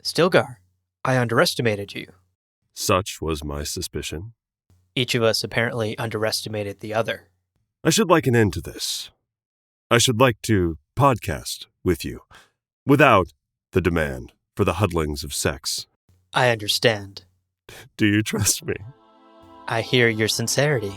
Stilgar, I underestimated you. Such was my suspicion. Each of us apparently underestimated the other. I should like an end to this. I should like to podcast with you, without the demand for the huddlings of sex. I understand. Do you trust me? I hear your sincerity.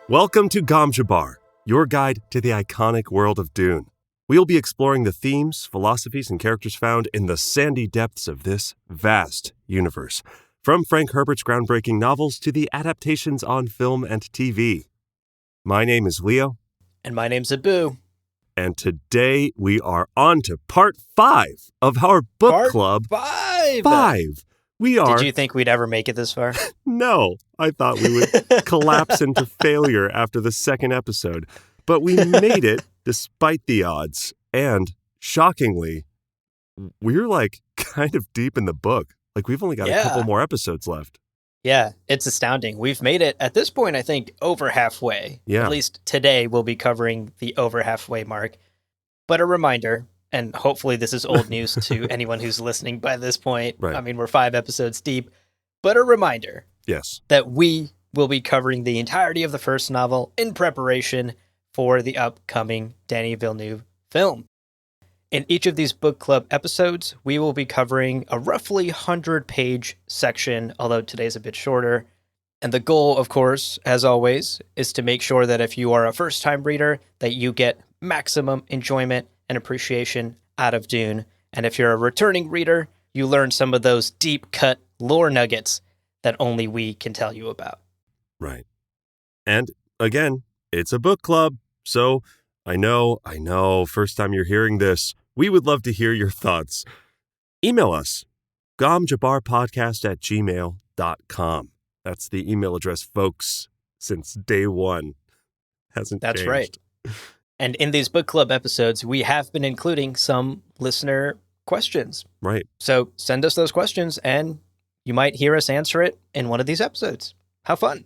Welcome to Gom Jabbar, your guide to the iconic world of Dune. We'll be exploring the themes, philosophies, and characters found in the sandy depths of this vast universe, from Frank Herbert's groundbreaking novels to the adaptations on film and TV. My name is Leo. And my name's Abu. And today we are on to part 5 of our book club. Part 5! We are... Did you think we'd ever make it this far? No, I thought we would collapse into failure after the second episode. But we made it despite the odds. And shockingly, we're kind of deep in the book. We've only got a couple more episodes left. Yeah, it's astounding. We've made it, at this point, I think, over halfway. Yeah. At least today we'll be covering the over halfway mark. But a reminder, and hopefully this is old news to anyone who's listening by this point. Right. I mean, we're 5 episodes deep. But a reminder that we will be covering the entirety of the first novel in preparation for the upcoming Denis Villeneuve film. In each of these book club episodes, we will be covering a roughly 100-page section, although today's a bit shorter. And the goal, of course, as always, is to make sure that if you are a first-time reader, that you get maximum enjoyment and appreciation out of Dune. And if you're a returning reader, you learn some of those deep-cut lore nuggets that only we can tell you about. Right. And again, it's a book club, so I know, first time you're hearing this, we would love to hear your thoughts. Email us, gomjabarpodcast@gmail.com. That's the email address, folks, since day one. Hasn't changed. That's right. And in these book club episodes, we have been including some listener questions. Right. So send us those questions, and you might hear us answer it in one of these episodes. How fun.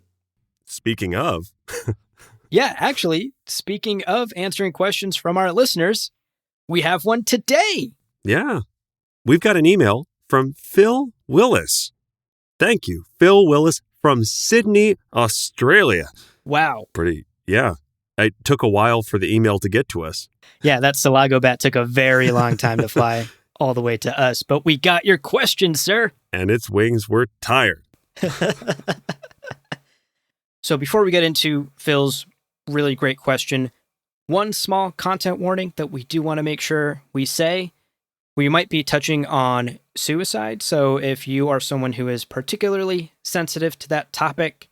Speaking of... Yeah, actually, speaking of answering questions from our listeners, we have one today. Yeah. We've got an email from Phil Willis. Thank you, Phil Willis from Sydney, Australia. Wow. Yeah. It took a while for the email to get to us. Yeah, that Salago bat took a very long time to fly all the way to us, but we got your question, sir. And its wings were tired. So before we get into Phil's really great question, one small content warning that we do want to make sure we say. We might be touching on suicide, so if you are someone who is particularly sensitive to that topic,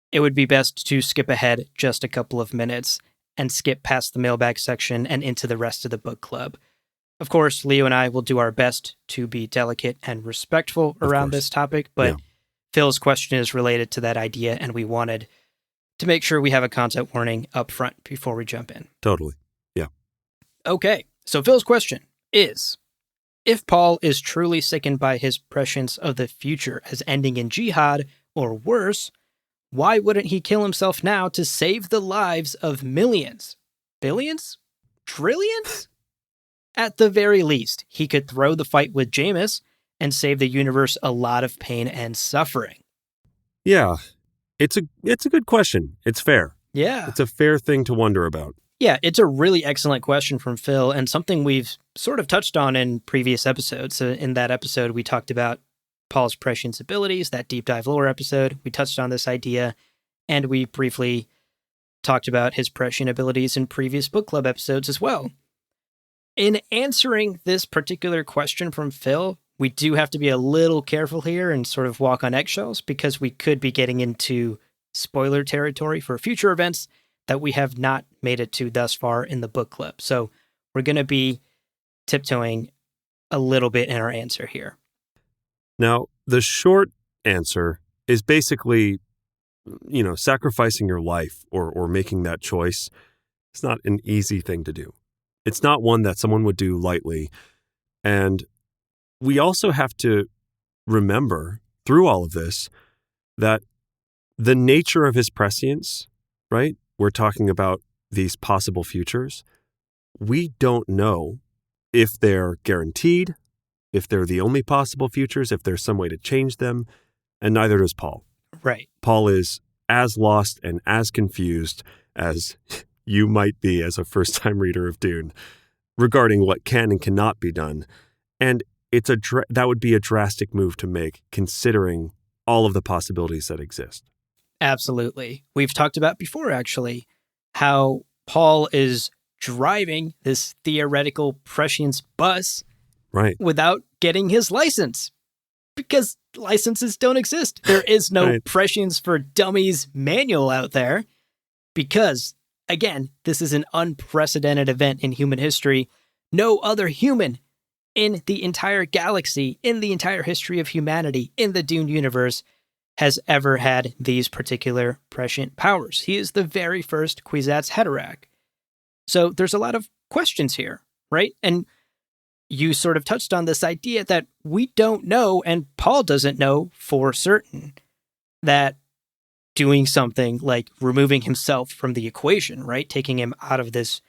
it would be best to skip ahead just a couple of minutes and skip past the mailbag section and into the rest of the book club. Of course, Leo and I will do our best to be delicate and respectful around this topic, but Phil's question is related to that idea, and we wanted to make sure we have a content warning up front before we jump in. Totally. Yeah. Okay, so Phil's question is, if Paul is truly sickened by his prescience of the future as ending in jihad, or worse, why wouldn't he kill himself now to save the lives of millions? Billions? Trillions? At the very least, he could throw the fight with Jameis and save the universe a lot of pain and suffering. Yeah. It's a good question. It's fair. Yeah. It's a fair thing to wonder about. Yeah, it's a really excellent question from Phil, and something we've sort of touched on in previous episodes. So in that episode, we talked about Paul's prescience abilities, that deep dive lore episode. We touched on this idea, and we briefly talked about his prescient abilities in previous book club episodes as well. In answering this particular question from Phil, we do have to be a little careful here and sort of walk on eggshells, because we could be getting into spoiler territory for future events that we have not made it to thus far in the book club. So we're going to be tiptoeing a little bit in our answer here. Now, the short answer is basically sacrificing your life or making that choice, it's not an easy thing to do. It's not one that someone would do lightly. And we also have to remember through all of this that the nature of his prescience, right? We're talking about these possible futures. We don't know if they're guaranteed, if they're the only possible futures, if there's some way to change them, and neither does Paul. Right. Paul is as lost and as confused as you might be as a first-time reader of Dune regarding what can and cannot be done. And that would be a drastic move to make, considering all of the possibilities that exist. Absolutely. We've talked about before, actually, how Paul is driving this theoretical prescience bus without getting his license, because licenses don't exist. There is no prescience for dummies manual out there because, again, this is an unprecedented event in human history. No other human in the entire galaxy, in the entire history of humanity, in the Dune universe, has ever had these particular prescient powers. He is the very first Kwisatz Haderach. So there's a lot of questions here, right? And you sort of touched on this idea that we don't know, and Paul doesn't know for certain, that doing something like removing himself from the equation, right? Taking him out of this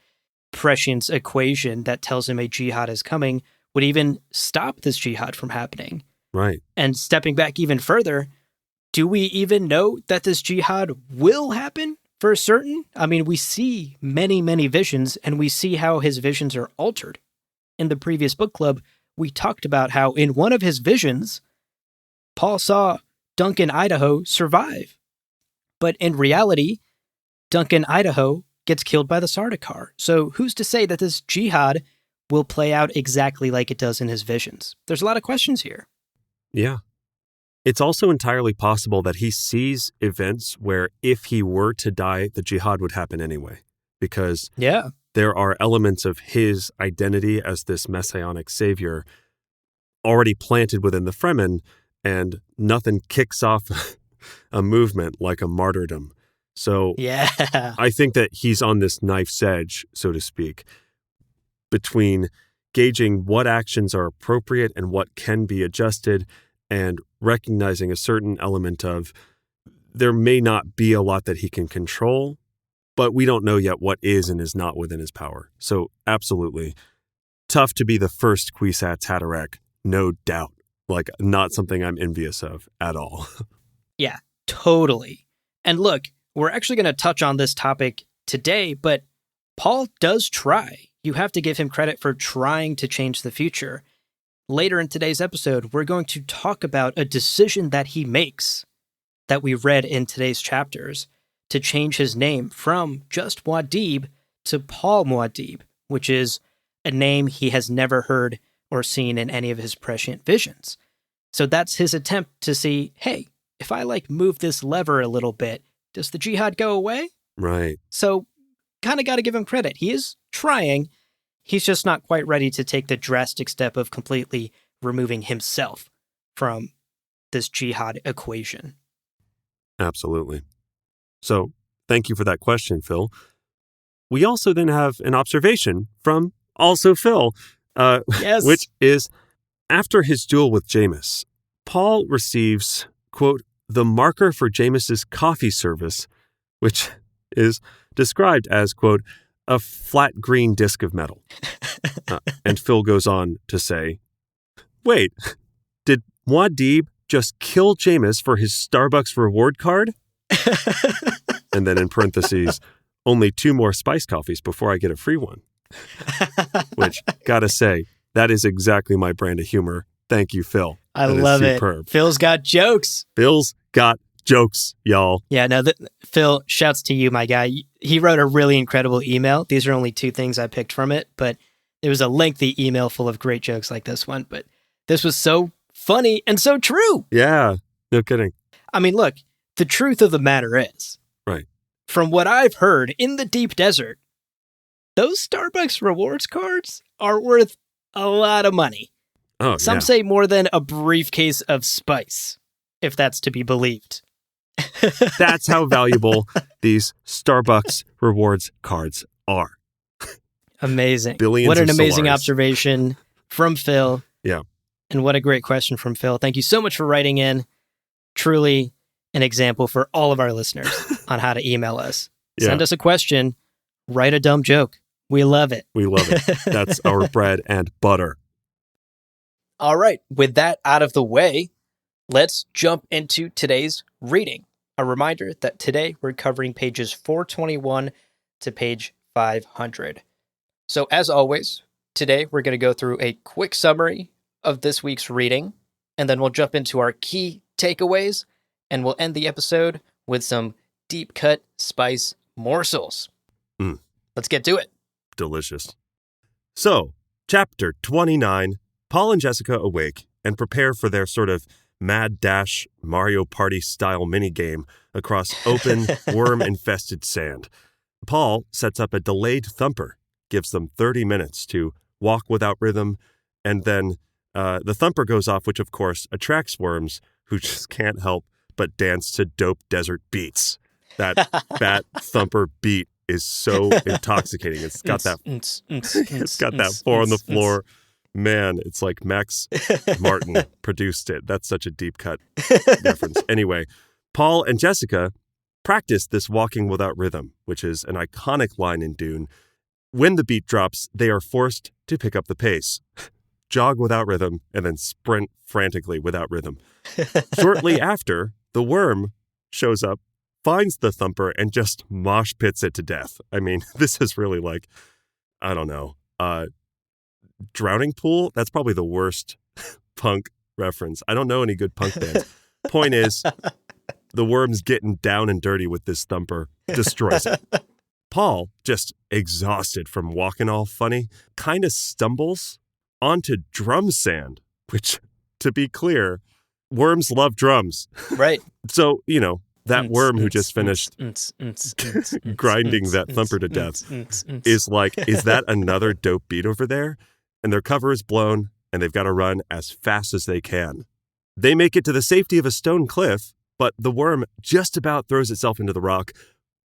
prescience equation that tells him a jihad is coming would even stop this jihad from happening. Right. And stepping back even further, do we even know that this jihad will happen for certain? I mean, we see many, many visions, and we see how his visions are altered. In the previous book club, we talked about how in one of his visions, Paul saw Duncan Idaho survive. But in reality, Duncan Idaho gets killed by the Sardaukar. So who's to say that this jihad will play out exactly like it does in his visions? There's a lot of questions here. Yeah. It's also entirely possible that he sees events where if he were to die, the jihad would happen anyway. Because there are elements of his identity as this messianic savior already planted within the Fremen, and nothing kicks off a movement like a martyrdom. So I think that he's on this knife's edge, so to speak, between gauging what actions are appropriate and what can be adjusted, and recognizing a certain element of there may not be a lot that he can control, but we don't know yet what is and is not within his power. So absolutely, tough to be the first Kwisatz Haderach, no doubt. Like, not something I'm envious of at all. Yeah, totally. And look, we're actually going to touch on this topic today, but Paul does try. You have to give him credit for trying to change the future. Later in today's episode, we're going to talk about a decision that he makes that we read in today's chapters to change his name from just Muad'Dib to Paul Muad'Dib, which is a name he has never heard or seen in any of his prescient visions. So that's his attempt to see, hey, if I move this lever a little bit, does the jihad go away? Right. So kind of got to give him credit. He is trying. He's just not quite ready to take the drastic step of completely removing himself from this jihad equation. Absolutely. So thank you for that question, Phil. We also then have an observation from also Phil, which is, after his duel with Jameis, Paul receives, quote, the marker for Jameis's coffee service, which is described as, quote, a flat green disc of metal. And Phil goes on to say, wait, did Muad'Dib just kill Jameis for his Starbucks reward card? And then in parentheses, only 2 more spice coffees before I get a free one. Which, gotta say, that is exactly my brand of humor. Thank you, Phil. I love it. Phil's got jokes. Phil's got jokes, y'all. Yeah, no, Phil, shouts to you, my guy. He wrote a really incredible email. These are only 2 things I picked from it, but it was a lengthy email full of great jokes like this one. But this was so funny and so true. Yeah, no kidding. I mean, look, the truth of the matter is, right, from what I've heard in the deep desert, those Starbucks rewards cards are worth a lot of money. Oh, Some say more than a briefcase of spice, if that's to be believed. That's how valuable these Starbucks rewards cards are. Amazing. Billions what an of amazing Solaris. observation from Phil. Yeah. And what a great question from Phil. Thank you so much for writing in. Truly an example for all of our listeners on how to email us. Send us a question, write a dumb joke. We love it. We love it. That's our bread and butter. All right. With that out of the way, let's jump into today's reading. A reminder that today we're covering pages 421 to page 500. So as always, today we're going to go through a quick summary of this week's reading, and then we'll jump into our key takeaways, and we'll end the episode with some deep cut spice morsels. Let's get to it. Delicious. So, chapter 29, Paul and Jessica awake and prepare for their sort of mad dash Mario Party style minigame across open, worm-infested sand. Paul sets up a delayed thumper, gives them 30 minutes to walk without rhythm, and then the thumper goes off, which of course attracts worms who just can't help but dance to dope desert beats. That thumper beat is so intoxicating. It's got that four on the floor. Man, it's like Max Martin produced it. That's such a deep cut reference. Anyway, Paul and Jessica practice this walking without rhythm, which is an iconic line in Dune. When the beat drops, they are forced to pick up the pace, jog without rhythm, and then sprint frantically without rhythm. Shortly after, the worm shows up, finds the thumper, and just mosh pits it to death. I mean, this is really like, I don't know, Drowning Pool? That's probably the worst punk reference. I don't know any good punk bands. Point is, the worm's getting down and dirty with this thumper, destroys it. Paul, just exhausted from walking all funny, kind of stumbles onto drum sand, which, to be clear, worms love drums. Right. So, you know, that worm who just finished grinding that thumper to death is like, is that another dope beat over there? And their cover is blown, and they've got to run as fast as they can. They make it to the safety of a stone cliff, but the worm just about throws itself into the rock.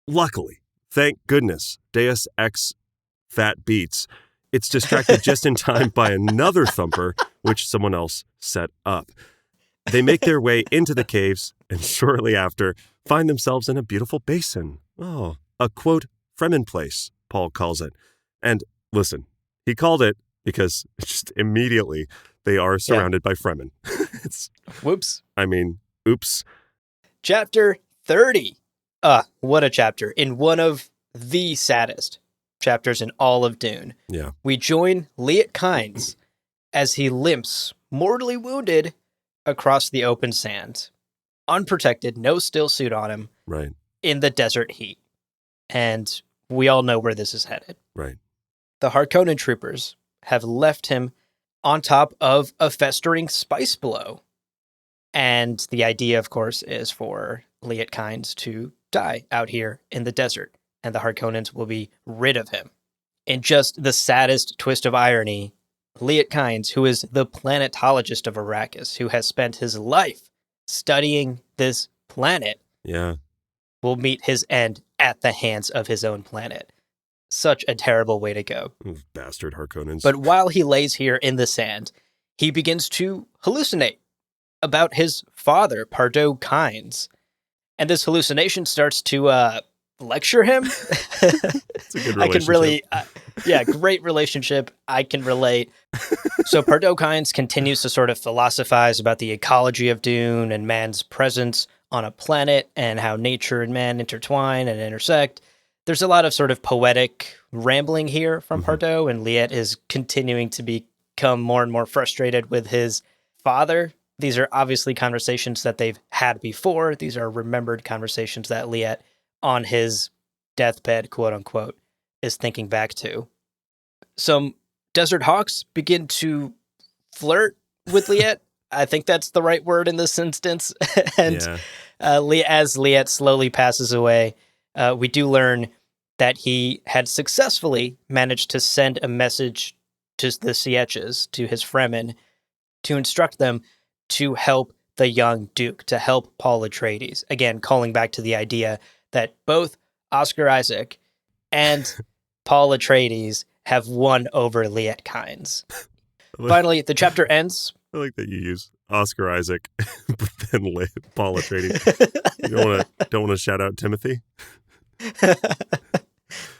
Luckily, thank goodness, Deus Ex Fat Beats, it's distracted just in time by another thumper, which someone else set up. They make their way into the caves, and shortly after, find themselves in a beautiful basin. Oh, a quote, Fremen place, Paul calls it. And listen, he called it because just immediately they are surrounded by Fremen. Whoops. I mean, oops. Chapter 30. What a chapter. In one of the saddest chapters in all of Dune. Yeah. We join Liet Kynes as he limps, mortally wounded, across the open sand. Unprotected, no still suit on him. Right. In the desert heat. And we all know where this is headed. Right. The Harkonnen troopers have left him on top of a festering spice blow. And the idea, of course, is for Liet Kynes to die out here in the desert, and the Harkonnens will be rid of him. In just the saddest twist of irony, Liet Kynes, who is the planetologist of Arrakis, who has spent his life studying this planet, will meet his end at the hands of his own planet. Such a terrible way to go. Bastard Harkonnens. But while he lays here in the sand, he begins to hallucinate about his father, Pardo Kynes. And this hallucination starts to lecture him. It's a good relationship. I can really, great relationship. I can relate. So Pardo Kynes continues to sort of philosophize about the ecology of Dune and man's presence on a planet and how nature and man intertwine and intersect. There's a lot of sort of poetic rambling here from Pardo, and Liet is continuing to become more and more frustrated with his father. These are obviously conversations that they've had before. These are remembered conversations that Liet, on his deathbed, quote unquote, is thinking back to. Some desert hawks begin to flirt with Liet. I think that's the right word in this instance. And as Liet slowly passes away, we do learn that he had successfully managed to send a message to the Sietches, to his Fremen, to instruct them to help the young Duke to help Paul Atreides. Again, calling back to the idea that both Oscar Isaac and Paul Atreides have won over Liet Kynes. Finally, the chapter ends. I like that you use Oscar Isaac, but then Paul Atreides. You don't want to shout out Timothy?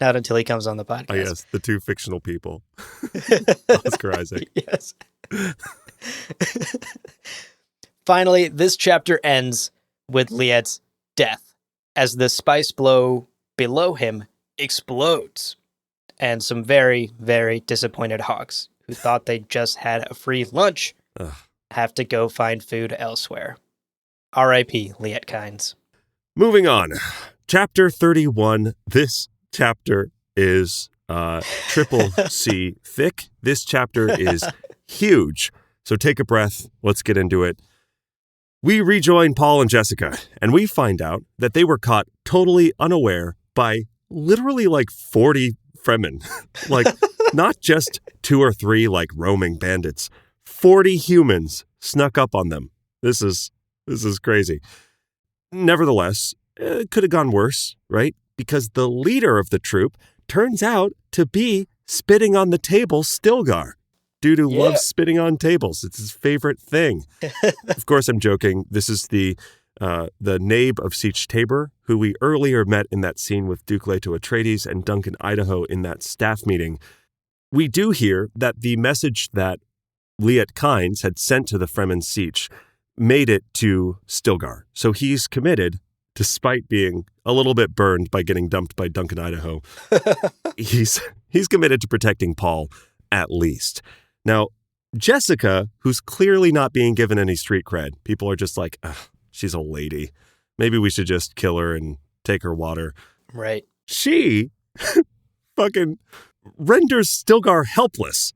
Not until he comes on the podcast. Oh, yes, the two fictional people. Oscar Isaac. Yes. Finally, this chapter ends with Liet's death as the spice blow below him explodes. And some very, very disappointed Hawks who thought they just had a free lunch have to go find food elsewhere. R.I.P. Liet Kynes. Moving on. Chapter 31. This chapter is triple C thick. This chapter is huge. So take a breath. Let's get into it. We rejoin Paul and Jessica, and we find out that they were caught totally unaware by literally like 40 Fremen. Like, not just 2 or 3 like roaming bandits. 40 humans snuck up on them. This is crazy. Nevertheless, it could have gone worse, right? Because the leader of the troop turns out to be spitting on the table Stilgar. Dude who loves spitting on tables. It's his favorite thing. Of course, I'm joking. This is the Nabe of Sietch Tabor, who we earlier met in that scene with Duke Leto Atreides and Duncan Idaho in that staff meeting. We do hear that the message that Liet Kynes had sent to the Fremen Sietch made it to Stilgar. So he's committed, despite being a little bit burned by getting dumped by Duncan Idaho. He's committed to protecting Paul, at least. Now, Jessica, who's clearly not being given any street cred, people are just like, she's a lady. Maybe we should just kill her and take her water. Right. She fucking renders Stilgar helpless.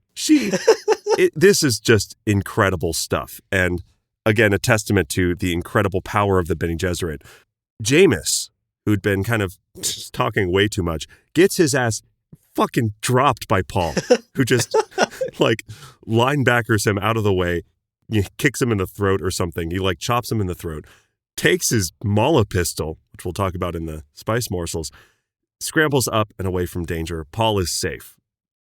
This is just incredible stuff. And again, a testament to the incredible power of the Bene Gesserit. Jameis, who'd been kind of just talking way too much, gets his ass fucking dropped by Paul, who just like linebackers him out of the way, kicks him in the throat or something. He like chops him in the throat, takes his Mala pistol, which we'll talk about in the spice morsels, scrambles up and away from danger. Paul is safe.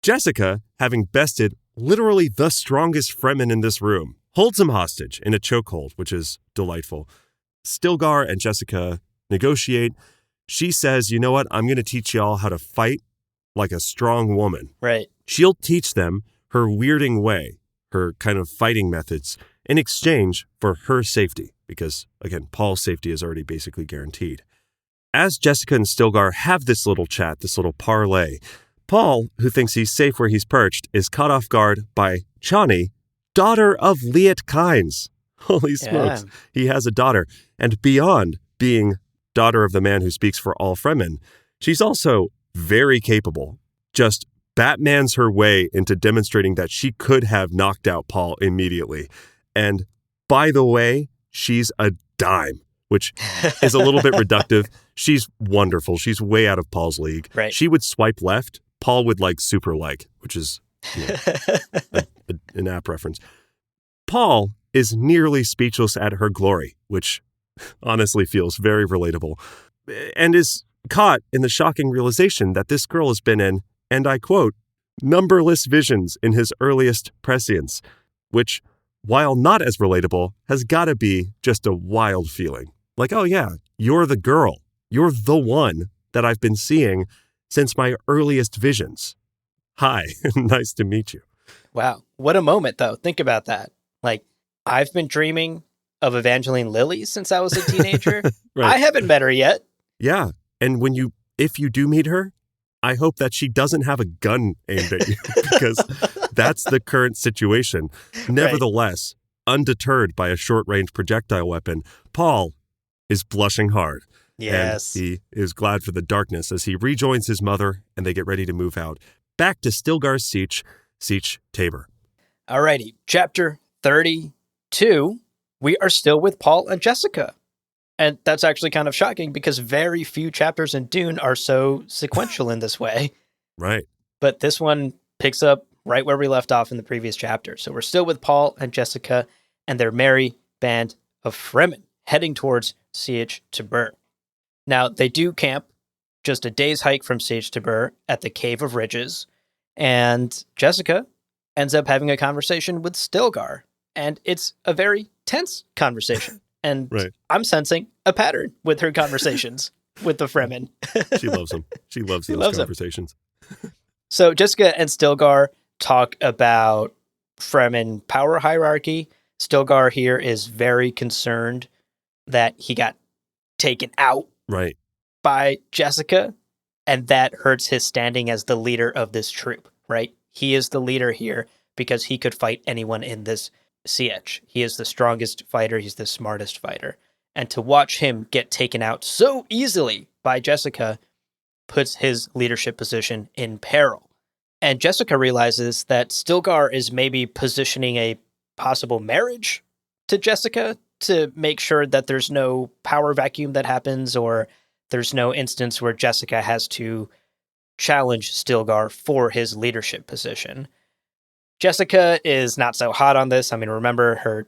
Jessica, having bested literally the strongest Fremen in this room, holds him hostage in a chokehold, which is delightful. Stilgar and Jessica negotiate. She says, you know what? I'm going to teach y'all how to fight like a strong woman. Right. She'll teach them her weirding way, her kind of fighting methods, in exchange for her safety. Because, again, Paul's safety is already basically guaranteed. As Jessica and Stilgar have this little chat, this little parley, Paul, who thinks he's safe where he's perched, is caught off guard by Chani, daughter of Liet Kynes. Holy smokes. Yeah. He has a daughter. And beyond being daughter of the man who speaks for all Fremen, she's also very capable. Just Batman's her way into demonstrating that she could have knocked out Paul immediately. And by the way, she's a dime, which is a little bit reductive. She's wonderful. She's way out of Paul's league. Right. She would swipe left. Paul would like super like, which is an app reference. Paul is nearly speechless at her glory, which honestly feels very relatable, and is caught in the shocking realization that this girl has been in, and I quote, numberless visions in his earliest prescience, which, while not as relatable, has got to be just a wild feeling. Like, oh yeah, you're the girl. You're the one that I've been seeing since my earliest visions. Hi, nice to meet you. Wow. What a moment, though. Think about that. Like, I've been dreaming of Evangeline Lilly since I was a teenager. Right. I haven't met her yet. Yeah. And if you do meet her, I hope that she doesn't have a gun aimed at you, because that's the current situation. Nevertheless, undeterred by a short-range projectile weapon, Paul is blushing hard. Yes. And he is glad for the darkness as he rejoins his mother and they get ready to move out. Back to Stilgar's Sietch Tabor. Alrighty, chapter 32. We are still with Paul and Jessica. And that's actually kind of shocking because very few chapters in Dune are so sequential in this way. Right. But this one picks up right where we left off in the previous chapter. So we're still with Paul and Jessica and their merry band of Fremen heading towards Siege Tabur. Now, they do camp just a day's hike from Siege Tabur at the Cave of Ridges, and Jessica ends up having a conversation with Stilgar, and it's a very tense conversation. And right. I'm sensing a pattern with her conversations with the Fremen. She loves them. She loves those conversations. So Jessica and Stilgar talk about Fremen power hierarchy. Stilgar here is very concerned that he got taken out right. by Jessica, and that hurts his standing as the leader of this troop, right? He is the leader here because he could fight anyone in this siege. He is the strongest fighter. He's the smartest fighter. And to watch him get taken out so easily by Jessica puts his leadership position in peril. And Jessica realizes that Stilgar is maybe positioning a possible marriage to Jessica to make sure that there's no power vacuum that happens, or there's no instance where Jessica has to challenge Stilgar for his leadership position. Jessica is not so hot on this. I mean, remember, her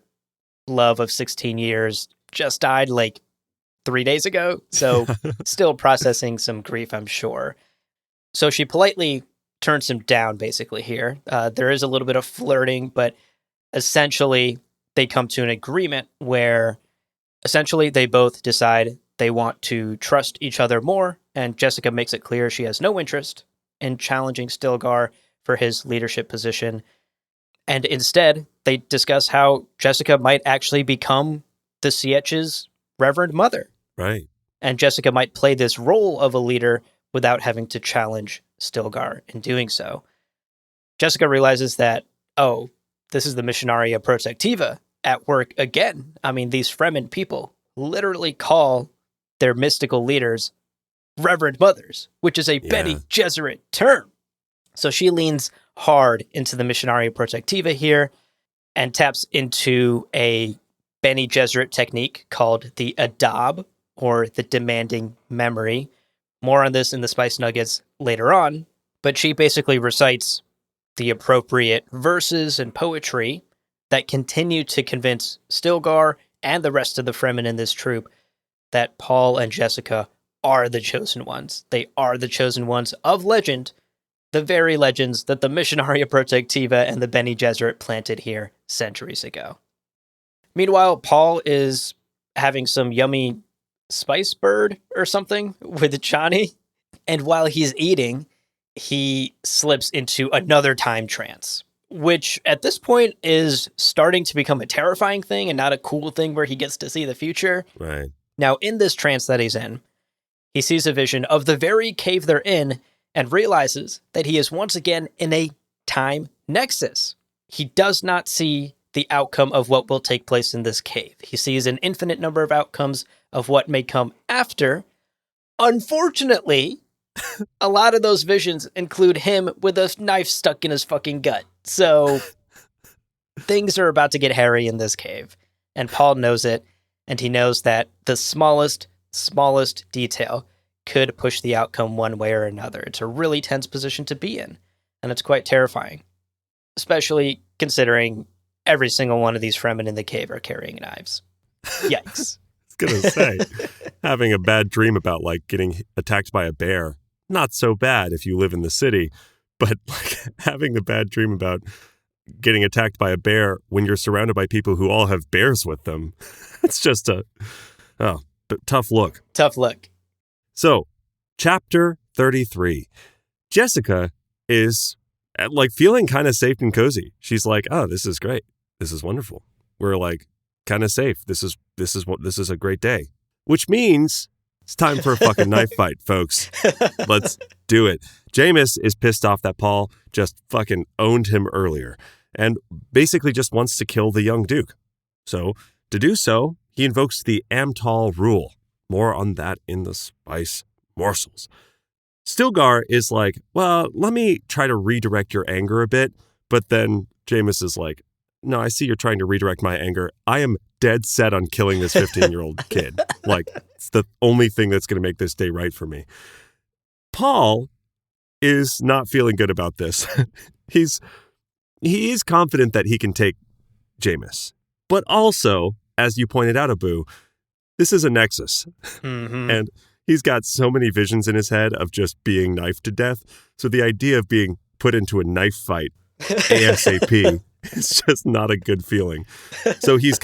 love of 16 years just died like 3 days ago, so still processing some grief, I'm sure. So she politely turns him down, basically, here. There is a little bit of flirting, but essentially they come to an agreement where essentially they both decide they want to trust each other more, and Jessica makes it clear she has no interest in challenging Stilgar for his leadership position. And instead, they discuss how Jessica might actually become the Siege's Reverend Mother. Right. And Jessica might play this role of a leader without having to challenge Stilgar in doing so. Jessica realizes that, oh, this is the Missionaria Protectiva at work again. I mean, these Fremen people literally call their mystical leaders Reverend Mothers, which is a Bene Gesserit term. So she leans hard into the Missionaria Protectiva here and taps into a Bene Gesserit technique called the Adab, or the demanding memory. More on this in the Spice Nuggets later on, but she basically recites the appropriate verses and poetry that continue to convince Stilgar and the rest of the Fremen in this troop that Paul and Jessica are the chosen ones. They are the chosen ones of legend, the very legends that the Missionaria Protectiva and the Bene Gesserit planted here centuries ago. Meanwhile, Paul is having some yummy spice bird or something with Chani, and while he's eating, he slips into another time trance, which at this point is starting to become a terrifying thing and not a cool thing where he gets to see the future. Right. Now, in this trance that he's in, he sees a vision of the very cave they're in and realizes that he is once again in a time nexus. He does not see the outcome of what will take place in this cave. He sees an infinite number of outcomes of what may come after. Unfortunately, a lot of those visions include him with a knife stuck in his fucking gut. So things are about to get hairy in this cave. And Paul knows it, and he knows that the smallest detail could push the outcome one way or another. It's a really tense position to be in, and it's quite terrifying, especially considering every single one of these Fremen in the cave are carrying knives. Yikes. I was going to say, having a bad dream about like getting attacked by a bear, not so bad if you live in the city, but like having the bad dream about getting attacked by a bear when you're surrounded by people who all have bears with them, it's just tough look. Tough look. So, chapter 33. Jessica is like feeling kind of safe and cozy. She's like, oh, this is great. This is wonderful. We're like kind of safe. This is a great day, which means it's time for a fucking knife fight, folks. Let's do it. Jameis is pissed off that Paul just fucking owned him earlier and basically just wants to kill the young Duke. So to do so, he invokes the Amtal rule. More on that in the spice morsels. Stilgar is like, well, let me try to redirect your anger a bit. But then Jameis is like, no, I see you're trying to redirect my anger. I am dead set on killing this 15-year-old kid. Like, it's the only thing that's going to make this day right for me. Paul is not feeling good about this. He is confident that he can take Jameis. But also, as you pointed out, Abu, this is a nexus. Mm-hmm. And he's got so many visions in his head of just being knifed to death. So the idea of being put into a knife fight ASAP is just not a good feeling. So he's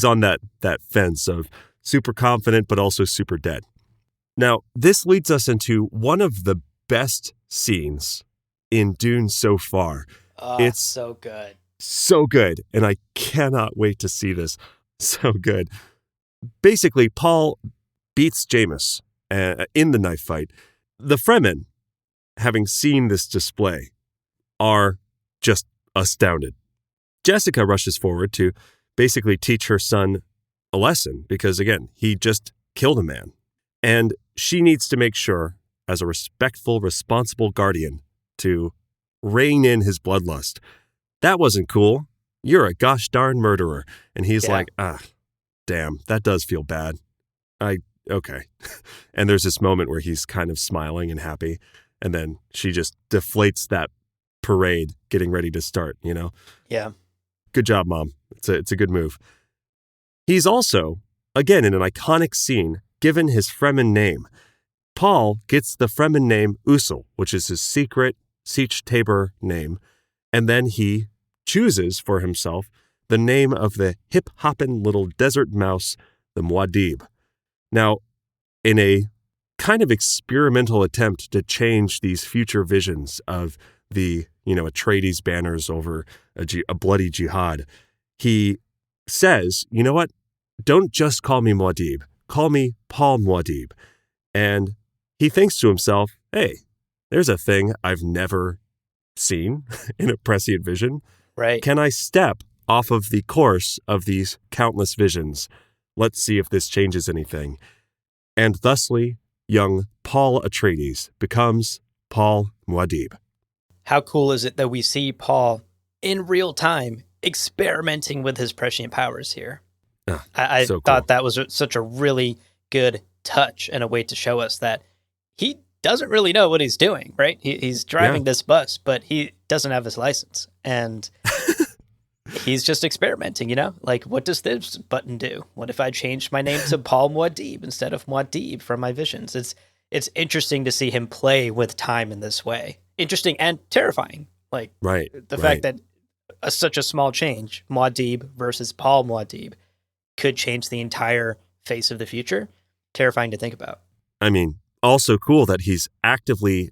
on that fence of super confident, but also super dead. Now, this leads us into one of the best scenes in Dune so far. Oh, it's so good. So good. And I cannot wait to see this. So good. Basically, Paul beats Jameis in the knife fight. The Fremen, having seen this display, are just astounded. Jessica rushes forward to basically teach her son a lesson because, again, he just killed a man. And she needs to make sure, as a respectful, responsible guardian, to rein in his bloodlust. That wasn't cool. You're a gosh darn murderer. And he's like, damn, that does feel bad. Okay. And there's this moment where he's kind of smiling and happy. And then she just deflates that parade getting ready to start, you know? Yeah. Good job, Mom. It's a good move. He's also, again, in an iconic scene, given his Fremen name. Paul gets the Fremen name Usul, which is his secret Sietch Tabor name. And then he chooses for himself the name of the hip-hoppin' little desert mouse, the Muad'Dib. Now, in a kind of experimental attempt to change these future visions of the, Atreides banners over a bloody jihad, he says, you know what? Don't just call me Muad'Dib. Call me Paul Muad'Dib. And he thinks to himself, hey, there's a thing I've never seen in a prescient vision. Right. Can I step off of the course of these countless visions? Let's see if this changes anything. And thusly, young Paul Atreides becomes Paul Muad'Dib. How cool is it that we see Paul in real time experimenting with his prescient powers here? I so thought cool. that was such a really good touch and a way to show us that he doesn't really know what he's doing, right? He's driving this bus, but he doesn't have his license. And he's just experimenting, Like, what does this button do? What if I changed my name to Paul Muad'Dib instead of Muad'Dib from my visions? It's interesting to see him play with time in this way. Interesting and terrifying. Like, the fact that such a small change, Muad'Dib versus Paul Muad'Dib, could change the entire face of the future. Terrifying to think about. I mean, also cool that he's actively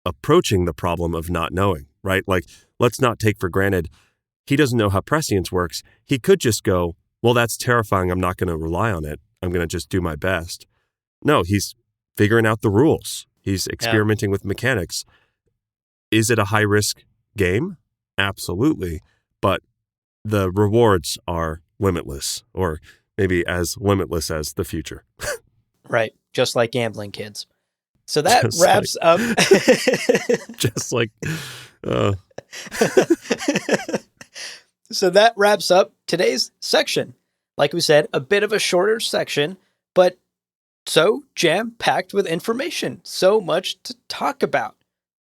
approaching the problem of not knowing, right? Like, let's not take for granted he doesn't know how prescience works. He could just go, well, that's terrifying. I'm not going to rely on it. I'm going to just do my best. No, he's figuring out the rules. He's experimenting with mechanics. Is it a high-risk game? Absolutely. But the rewards are limitless, or maybe as limitless as the future. Right. Just like gambling, kids. So that wraps up. Just like. So that wraps up today's section. Like we said, a bit of a shorter section, but so jam-packed with information. So much to talk about.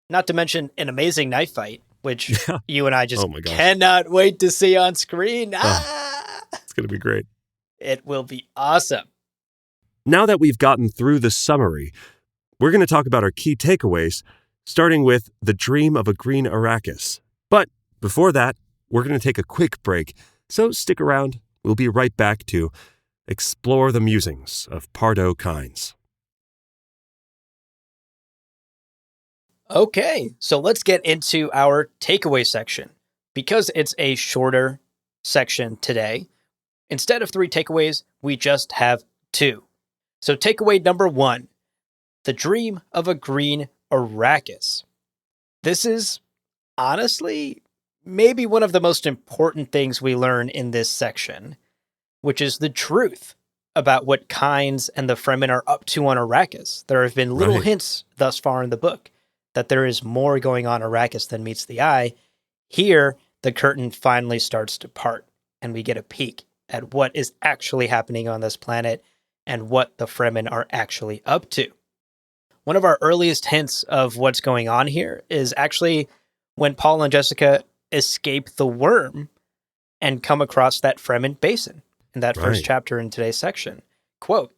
Not to mention an amazing knife fight, which you and I just cannot wait to see on screen. It's going to be great. It will be awesome. Now that we've gotten through the summary, we're going to talk about our key takeaways, starting with the dream of a green Arrakis. But before that, we're going to take a quick break, so stick around. We'll be right back to explore the musings of Pardo Kynes. Okay, so let's get into our takeaway section. Because it's a shorter section today, instead of 3 takeaways, we just have 2. So takeaway number 1, the dream of a green Arrakis. This is, honestly, maybe one of the most important things we learn in this section, which is the truth about what Kynes and the Fremen are up to on Arrakis. There have been little hints thus far in the book that there is more going on Arrakis than meets the eye. Here, the curtain finally starts to part, and we get a peek at what is actually happening on this planet and what the Fremen are actually up to. One of our earliest hints of what's going on here is actually when Paul and Jessica escape the worm and come across that Fremen basin. in that first Right. chapter in today's section. Quote,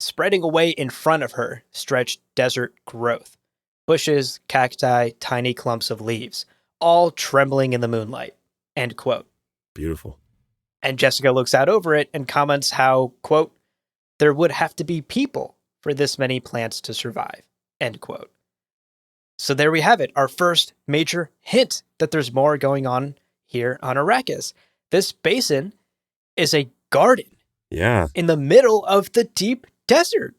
spreading away in front of her stretched desert growth, bushes, cacti, tiny clumps of leaves, all trembling in the moonlight, end quote. Beautiful. And Jessica looks out over it and comments how, quote, there would have to be people for this many plants to survive, end quote. So there we have it, our first major hint that there's more going on here on Arrakis. This basin is a garden Yeah. in the middle of the deep desert.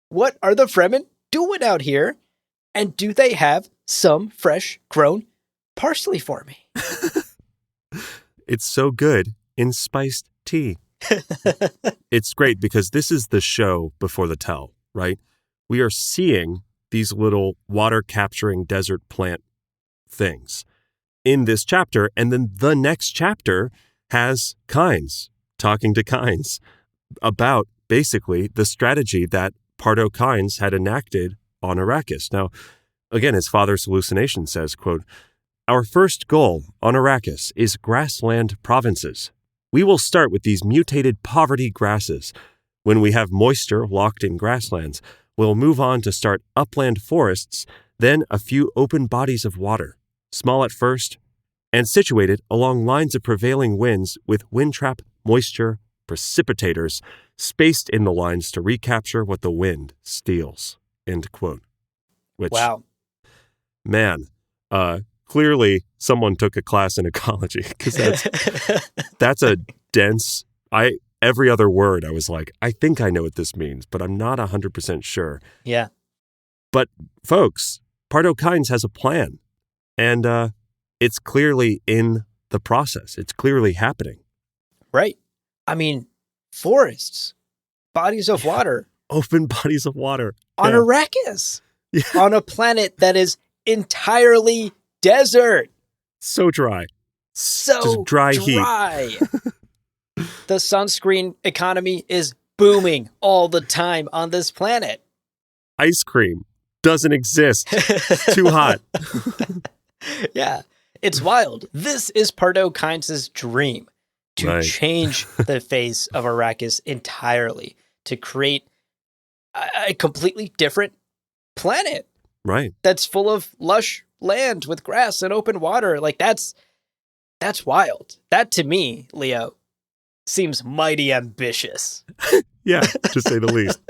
What are the Fremen doing out here? And do they have some fresh grown parsley for me? It's so good in spiced tea. It's great because this is the show before the tell, right? We are seeing these little water capturing desert plant things in this chapter. And then the next chapter has Kynes talking to Kynes about basically the strategy that Pardo Kynes had enacted on Arrakis. Now, again, his father's hallucination says, quote, our first goal on Arrakis is grassland provinces. We will start with these mutated poverty grasses. When we have moisture locked in grasslands, we'll move on to start upland forests, then a few open bodies of water, small at first, and situated along lines of prevailing winds with wind trap moisture precipitators spaced in the lines to recapture what the wind steals, end quote. Which, Wow. man, clearly someone took a class in ecology because that's a dense, every other word I was like, I think I know what this means, but I'm not 100% sure. Yeah. But folks, Pardo Kynes has a plan, and it's clearly in the process. It's clearly happening. Right. I mean, forests, bodies of water. Open bodies of water. On Yeah. Arrakis. Yeah. On a planet that is entirely desert. So dry. So Just dry heat. The sunscreen economy is booming all the time on this planet. Ice cream doesn't exist. It's too hot. Yeah, it's wild. This is Pardo Kynes' dream to Right. change the face of Arrakis entirely, to create a completely different planet Right. that's full of lush land with grass and open water. Like that's wild. That to me, Leo, seems mighty ambitious. Yeah, to say the least.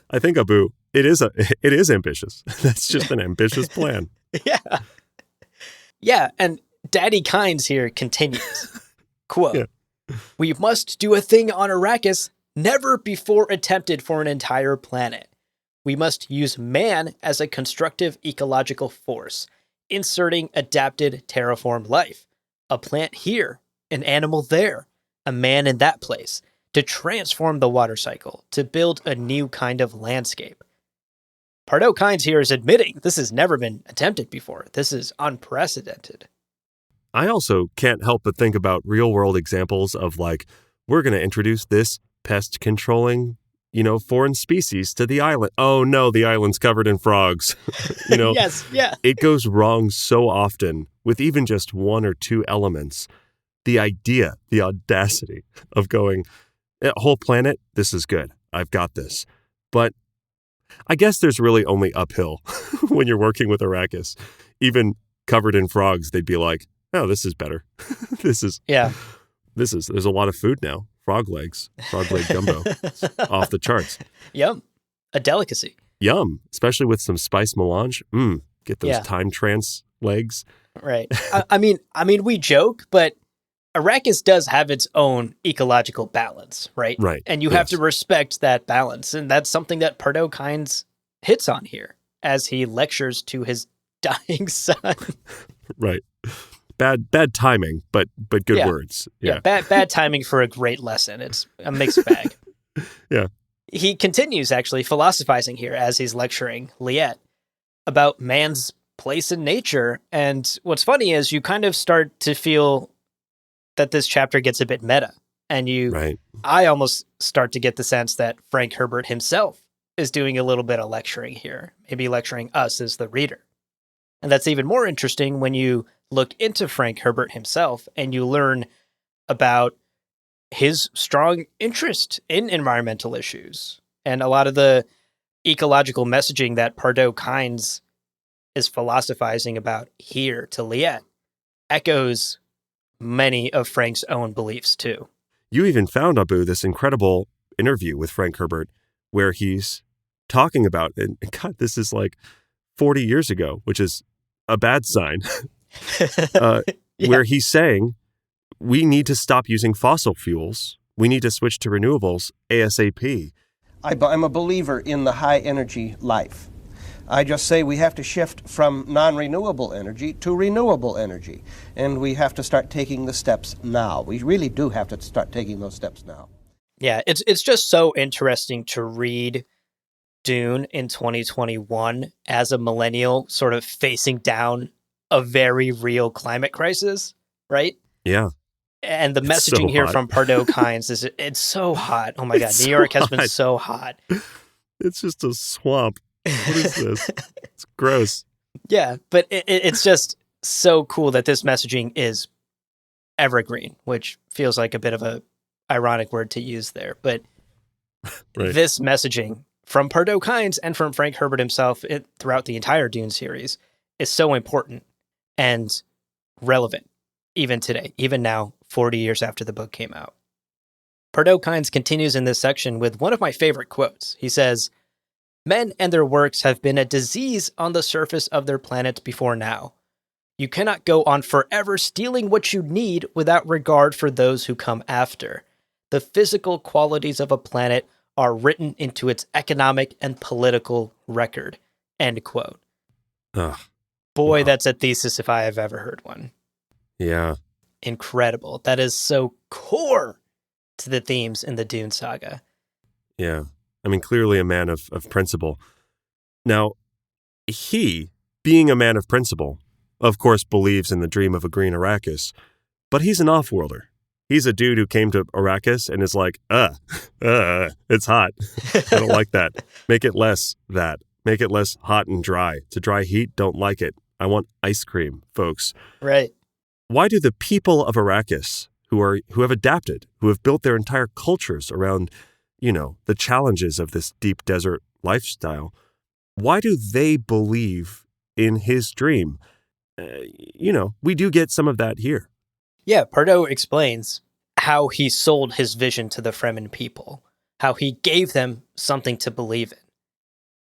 I think Abu, it is ambitious. That's just an ambitious plan. Yeah. Yeah, and Daddy Kynes here continues. Quote, Yeah. we must do a thing on Arrakis never before attempted for an entire planet. We must use man as a constructive ecological force, inserting adapted terraform life. A plant here, an animal there, a man in that place, to transform the water cycle, to build a new kind of landscape. Pardo Kynes here is admitting this has never been attempted before. This is unprecedented. I also can't help but think about real-world examples of like, we're going to introduce this pest controlling, foreign species to the island. Oh no, the island's covered in frogs. Yes, yeah. It goes wrong so often with even just one or two elements. The idea, the audacity of going, whole planet, this is good. I've got this. But I guess there's really only uphill when you're working with Arrakis. Even covered in frogs, they'd be like, oh, this is better. There's a lot of food now. Frog leg gumbo. It's off the charts. Yum. A delicacy. Yum. Especially with some spice melange. Get those time trance legs. Right. I mean, we joke, but Arrakis does have its own ecological balance, right? Right. And you have to respect that balance. And that's something that Pardo Kynes hits on here as he lectures to his dying son. Right. Bad timing, but good words. Yeah. Bad timing for a great lesson. It's a mixed bag. Yeah. He continues actually philosophizing here as he's lecturing Liet about man's place in nature. And what's funny is you kind of start to feel that this chapter gets a bit meta. And I almost start to get the sense that Frank Herbert himself is doing a little bit of lecturing here, maybe lecturing us as the reader. And that's even more interesting when you look into Frank Herbert himself and you learn about his strong interest in environmental issues. And a lot of the ecological messaging that Pardo Kynes is philosophizing about here to Liet echoes many of Frank's own beliefs too. You even found, Abu, this incredible interview with Frank Herbert where he's talking about, and God, this is like 40 years ago, which is a bad sign, where he's saying, we need to stop using fossil fuels. We need to switch to renewables ASAP. I'm a believer in the high energy life. I just say we have to shift from non-renewable energy to renewable energy. And we have to start taking the steps now. We really do have to start taking those steps now. Yeah, it's just so interesting to read Dune in 2021 as a millennial sort of facing down a very real climate crisis, right? Yeah. And the messaging here from Pardo Kynes is it's so hot. Oh my God, New York has been so hot. It's just a swamp. What is this? It's gross. Yeah, but it's just so cool that this messaging is evergreen, which feels like a bit of a ironic word to use there. But right. This messaging from Pardo Kynes and from Frank Herbert himself throughout the entire Dune series is so important and relevant even today, even now, 40 years after the book came out. Pardo Kynes continues in this section with one of my favorite quotes. He says, "Men and their works have been a disease on the surface of their planet before now. You cannot go on forever stealing what you need without regard for those who come after. The physical qualities of a planet are written into its economic and political record." End quote. Ugh. Boy, Wow. that's a thesis if I have ever heard one. Yeah. Incredible. That is so core to the themes in the Dune saga. Yeah. I mean, clearly a man of principle. Now, he, being a man of principle, of course believes in the dream of a green Arrakis, but he's an off-worlder. He's a dude who came to Arrakis and is like, it's hot. I don't like that. Make it less that. Make it less hot and dry. It's a dry heat. Don't like it. I want ice cream, folks. Right. Why do the people of Arrakis, who have adapted, who have built their entire cultures around, the challenges of this deep desert lifestyle, why do they believe in his dream? We do get some of that here. Yeah, Pardo explains how he sold his vision to the Fremen people, how he gave them something to believe in.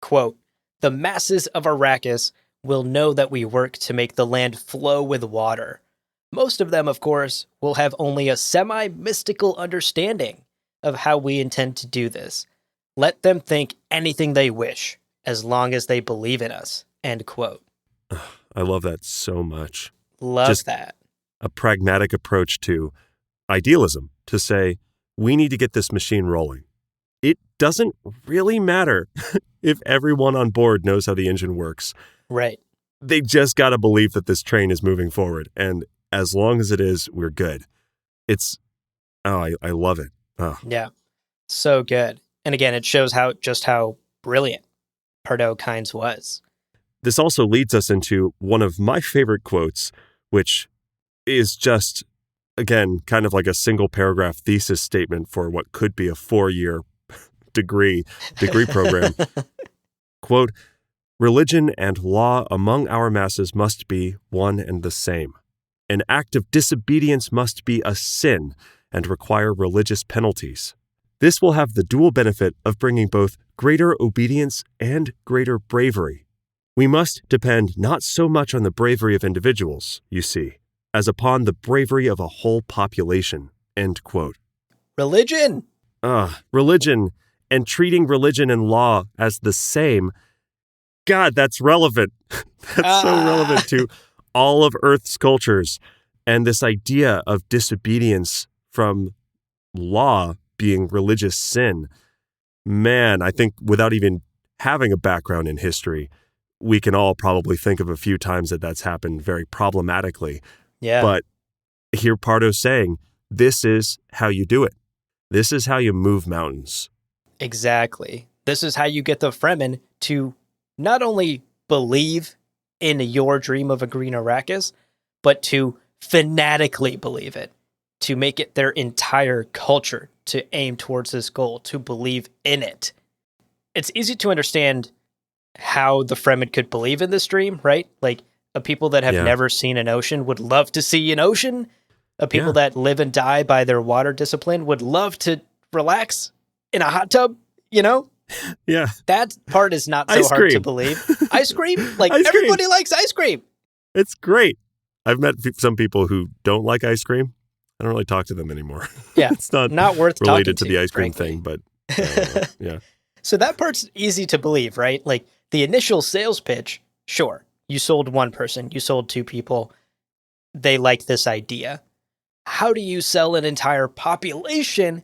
Quote, "The masses of Arrakis will know that we work to make the land flow with water. Most of them, of course, will have only a semi-mystical understanding of how we intend to do this. Let them think anything they wish, as long as they believe in us." End quote. I love that so much. Love that. A pragmatic approach to idealism, to say, we need to get this machine rolling. It doesn't really matter if everyone on board knows how the engine works. Right. They just got to believe that this train is moving forward. And as long as it is, we're good. I love it. Oh. Yeah. So good. And again, it shows how brilliant Pardo Kynes was. This also leads us into one of my favorite quotes, which is just, again, kind of like a single paragraph thesis statement for what could be a 4-year degree program. Quote, "Religion and law among our masses must be one and the same. An act of disobedience must be a sin and require religious penalties. This will have the dual benefit of bringing both greater obedience and greater bravery. We must depend not so much on the bravery of individuals, you see, as upon the bravery of a whole population." End quote. Religion. Religion and treating religion and law as the same. God, that's relevant. That's so relevant to all of Earth's cultures. And this idea of disobedience from law being religious sin. Man, I think without even having a background in history, we can all probably think of a few times that that's happened very problematically. Yeah. But here Pardo's saying, this is how you do it. This is how you move mountains. Exactly. This is how you get the Fremen to not only believe in your dream of a green Arrakis, but to fanatically believe it. to make it their entire culture to aim towards this goal, to believe in it. It's easy to understand how the Fremen could believe in this dream, right? Like, a people that have never seen an ocean would love to see an ocean. A people that live and die by their water discipline would love to relax in a hot tub, you know? Yeah. That part is not so hard to believe. Ice cream? Like, everybody likes ice cream. It's great. I've met some people who don't like ice cream. I don't really talk to them anymore. Yeah. It's not worth related talking to the ice cream frankly. thing, but yeah. So that part's easy to believe, right? Like, the initial sales pitch, sure, you sold one person, you sold two people, they like this idea. How do you sell an entire population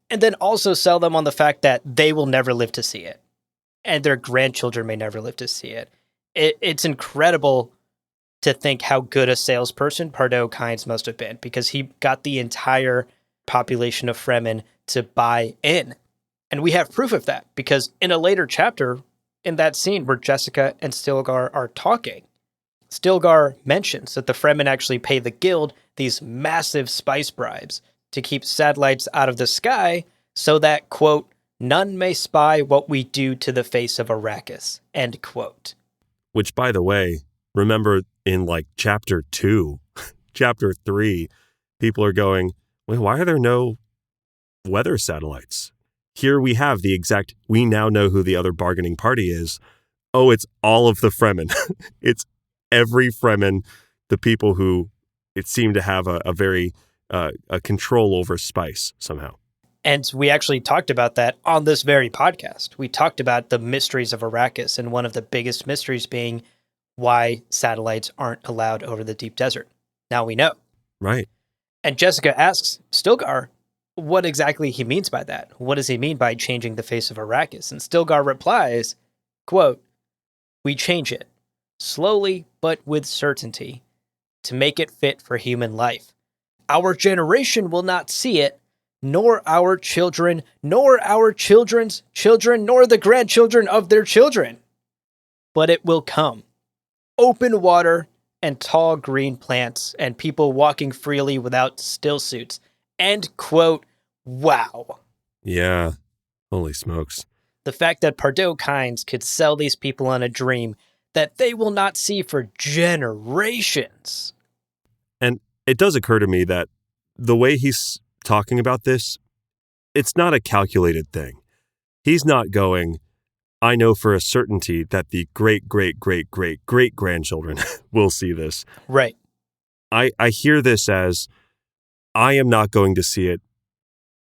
and then also sell them on the fact that they will never live to see it and their grandchildren may never live to see it? It's incredible to think how good a salesperson Pardo Kynes must have been, because he got the entire population of Fremen to buy in. And we have proof of that, because in a later chapter, in that scene where Jessica and Stilgar are talking, Stilgar mentions that the Fremen actually pay the guild these massive spice bribes to keep satellites out of the sky so that, quote, none may spy what we do to the face of Arrakis, end quote. Which, by the way, remember in like chapter 2, chapter 3, people are going, wait, why are there no weather satellites? Here we have we now know who the other bargaining party is. Oh, it's all of the Fremen. It's every Fremen, the people who it seemed to have a very a control over spice somehow. And we actually talked about that on this very podcast. We talked about the mysteries of Arrakis, and one of the biggest mysteries being why satellites aren't allowed over the deep desert. Now we know. Right. And Jessica asks Stilgar what exactly he means by that. What does he mean by changing the face of Arrakis? And Stilgar replies, quote, we change it, slowly but with certainty, to make it fit for human life. Our generation will not see it, nor our children, nor our children's children, nor the grandchildren of their children. But it will come. Open water and tall green plants and people walking freely without still suits. End quote. Wow. Yeah. Holy smokes. The fact that Pardo Kynes could sell these people on a dream that they will not see for generations. And it does occur to me that the way he's talking about this, it's not a calculated thing. He's not going, I know for a certainty that the great-great-great-great-great-grandchildren will see this. Right. I hear this as, I am not going to see it.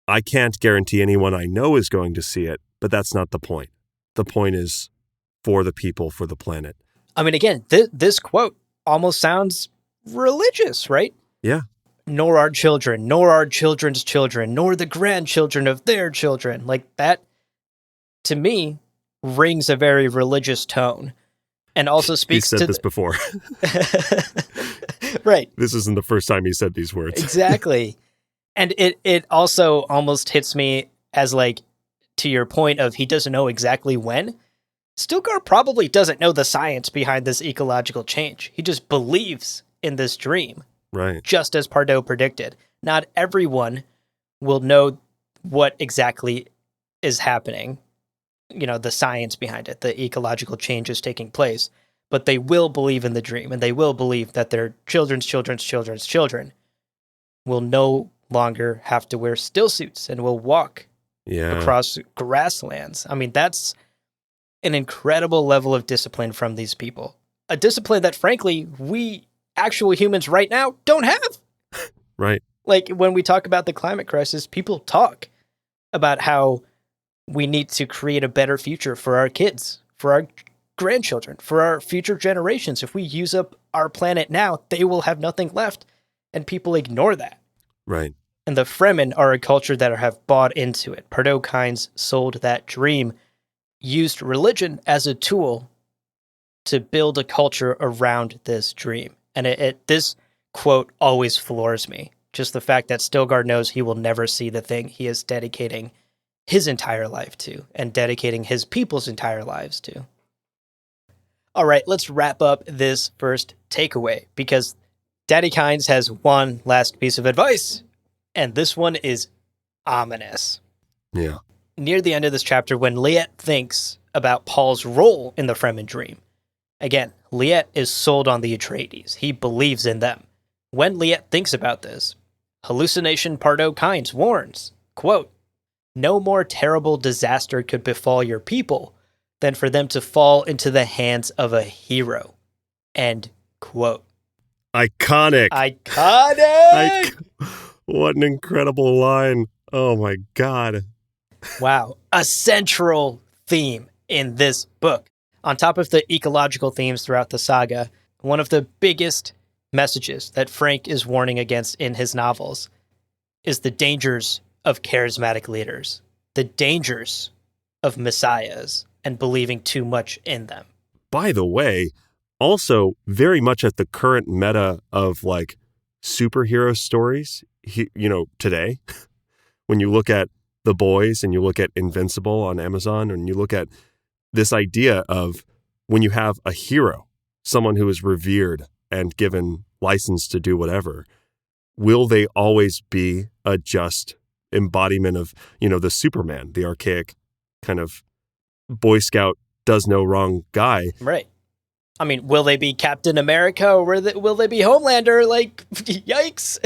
I can't guarantee anyone I know is going to see it, but that's not the point. The point is for the people, for the planet. I mean, again, this quote almost sounds religious, right? Yeah. Nor our children, nor our children's children, nor the grandchildren of their children. Like, that, to me, rings a very religious tone. And also speaks to... He's said this before. Right. This isn't the first time he said these words. Exactly. And it also almost hits me as, like, to your point of he doesn't know exactly when. Stilgar probably doesn't know the science behind this ecological change. He just believes in this dream. Right. Just as Pardo predicted. Not everyone will know what exactly is happening. You know, the science behind it, the ecological change is taking place. But they will believe in the dream, and they will believe that their children's children's children's children will no longer have to wear still suits and will walk across grasslands. I mean, that's an incredible level of discipline from these people. A discipline that, frankly, we actual humans right now don't have. Right. Like, when we talk about the climate crisis, people talk about how we need to create a better future for our kids, for our grandchildren, for our future generations. If we use up our planet now, they will have nothing left. And people ignore that. Right. And the Fremen are a culture that have bought into it. Pardo Kynes sold that dream, used religion as a tool to build a culture around this dream. And this quote always floors me. Just the fact that Stilgar knows he will never see the thing he is dedicating his entire life to, and dedicating his people's entire lives to. All right, let's wrap up this first takeaway, because Daddy Kynes has one last piece of advice And this one is ominous. Yeah. Near the end of this chapter, when Liet thinks about Paul's role in the Fremen dream, again, Liet is sold on the Atreides. He believes in them. When Liet thinks about this, Hallucination Pardo Kynes warns, quote, "No more terrible disaster could befall your people than for them to fall into the hands of a hero." End quote. Iconic. What an incredible line. Oh my God. Wow. A central theme in this book. On top of the ecological themes throughout the saga, one of the biggest messages that Frank is warning against in his novels is the dangers of charismatic leaders, the dangers of messiahs, and believing too much in them. By the way, also very much at the current meta of like superhero stories, today, when you look at The Boys and you look at Invincible on Amazon, and you look at this idea of when you have a hero, someone who is revered and given license to do whatever, will they always be a just embodiment of, the Superman, the archaic kind of Boy Scout does no wrong guy? Right. I mean, will they be Captain America or will they be Homelander? Like, yikes.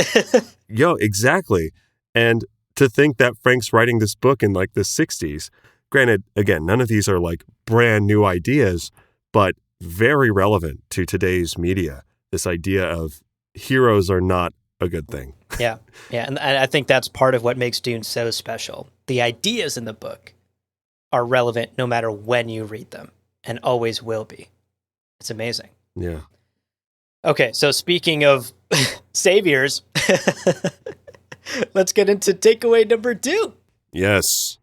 Yo, exactly. And to think that Frank's writing this book in like the 60s, granted, again, none of these are like brand new ideas, but very relevant to today's media. This idea of heroes are not a good thing. Yeah. And I think that's part of what makes Dune so special. The ideas in the book are relevant no matter when you read them, and always will be. It's amazing. Yeah. Okay, so speaking of saviors, let's get into takeaway number 2. Yes.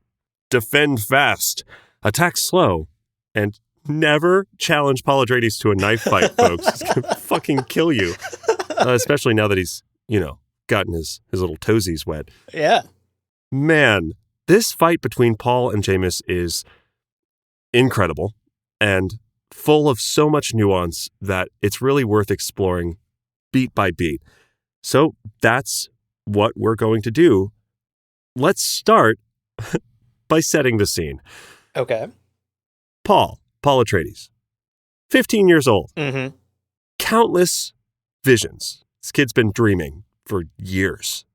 Defend fast, attack slow, and never challenge Paul Atreides to a knife fight, folks. He's going to fucking kill you. Especially now that he's, gotten his little toesies wet. Yeah. Man, this fight between Paul and Jameis is incredible and full of so much nuance that it's really worth exploring beat by beat. So that's what we're going to do. Let's start by setting the scene. Okay. Paul Atreides, 15 years old. Mm-hmm. Countless visions. This kid's been dreaming for years.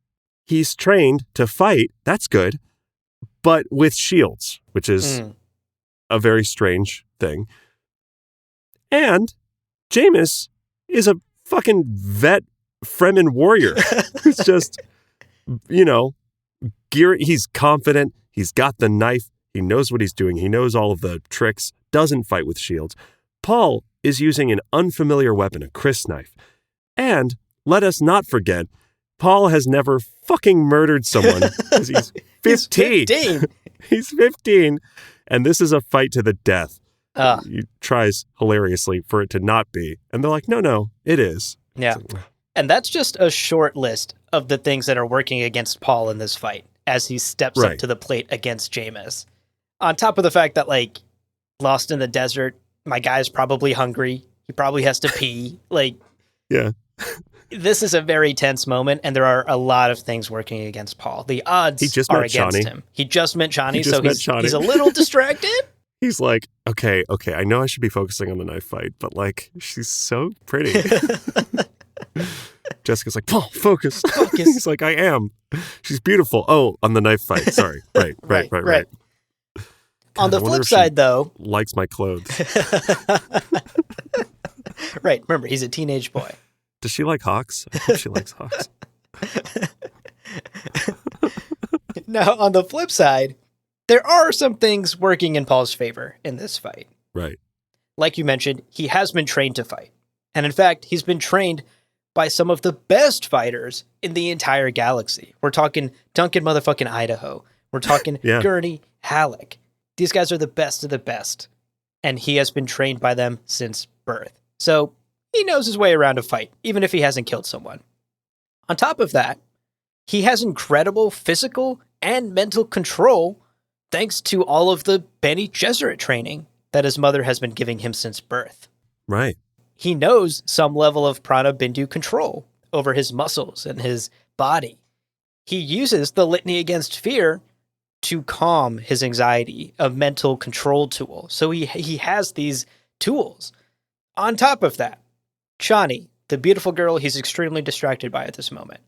He's trained to fight, that's good, but with shields, which is a very strange thing. And Jameis is a fucking vet Fremen warrior who's just, he's confident, he's got the knife, he knows what he's doing, he knows all of the tricks, doesn't fight with shields. Paul is using an unfamiliar weapon, a crysknife. And let us not forget, Paul has never fucking murdered someone because he's 15. He's 15. And this is a fight to the death. He tries hilariously for it to not be. And they're like, no, it is. Yeah. And that's just a short list of the things that are working against Paul in this fight as he steps up to the plate against Jameis. On top of the fact that, like, lost in the desert, my guy's probably hungry. He probably has to pee. Yeah. This is a very tense moment, and there are a lot of things working against Paul. The odds are against him. He just met Chani, so he's a little distracted. He's like, okay, I know I should be focusing on the knife fight, but, like, she's so pretty. Jessica's like, Paul, focus. He's like, I am. She's beautiful. Oh, on the knife fight. Sorry. Right. God, on the flip side, though, likes my clothes. Right. Remember, he's a teenage boy. Does she like hawks? I hope she likes hawks. Now, on the flip side, there are some things working in Paul's favor in this fight. Right. Like you mentioned, he has been trained to fight. And in fact, he's been trained by some of the best fighters in the entire galaxy. We're talking Duncan motherfucking Idaho. We're talking Gurney Halleck. These guys are the best of the best. And he has been trained by them since birth. So he knows his way around a fight, even if he hasn't killed someone. On top of that, he has incredible physical and mental control thanks to all of the Bene Gesserit training that his mother has been giving him since birth. Right. He knows some level of prana bindu control over his muscles and his body. he uses the litany against fear to calm his anxiety, a mental control tool. So he has these tools. On top of that, Chani, the beautiful girl he's extremely distracted by at this moment,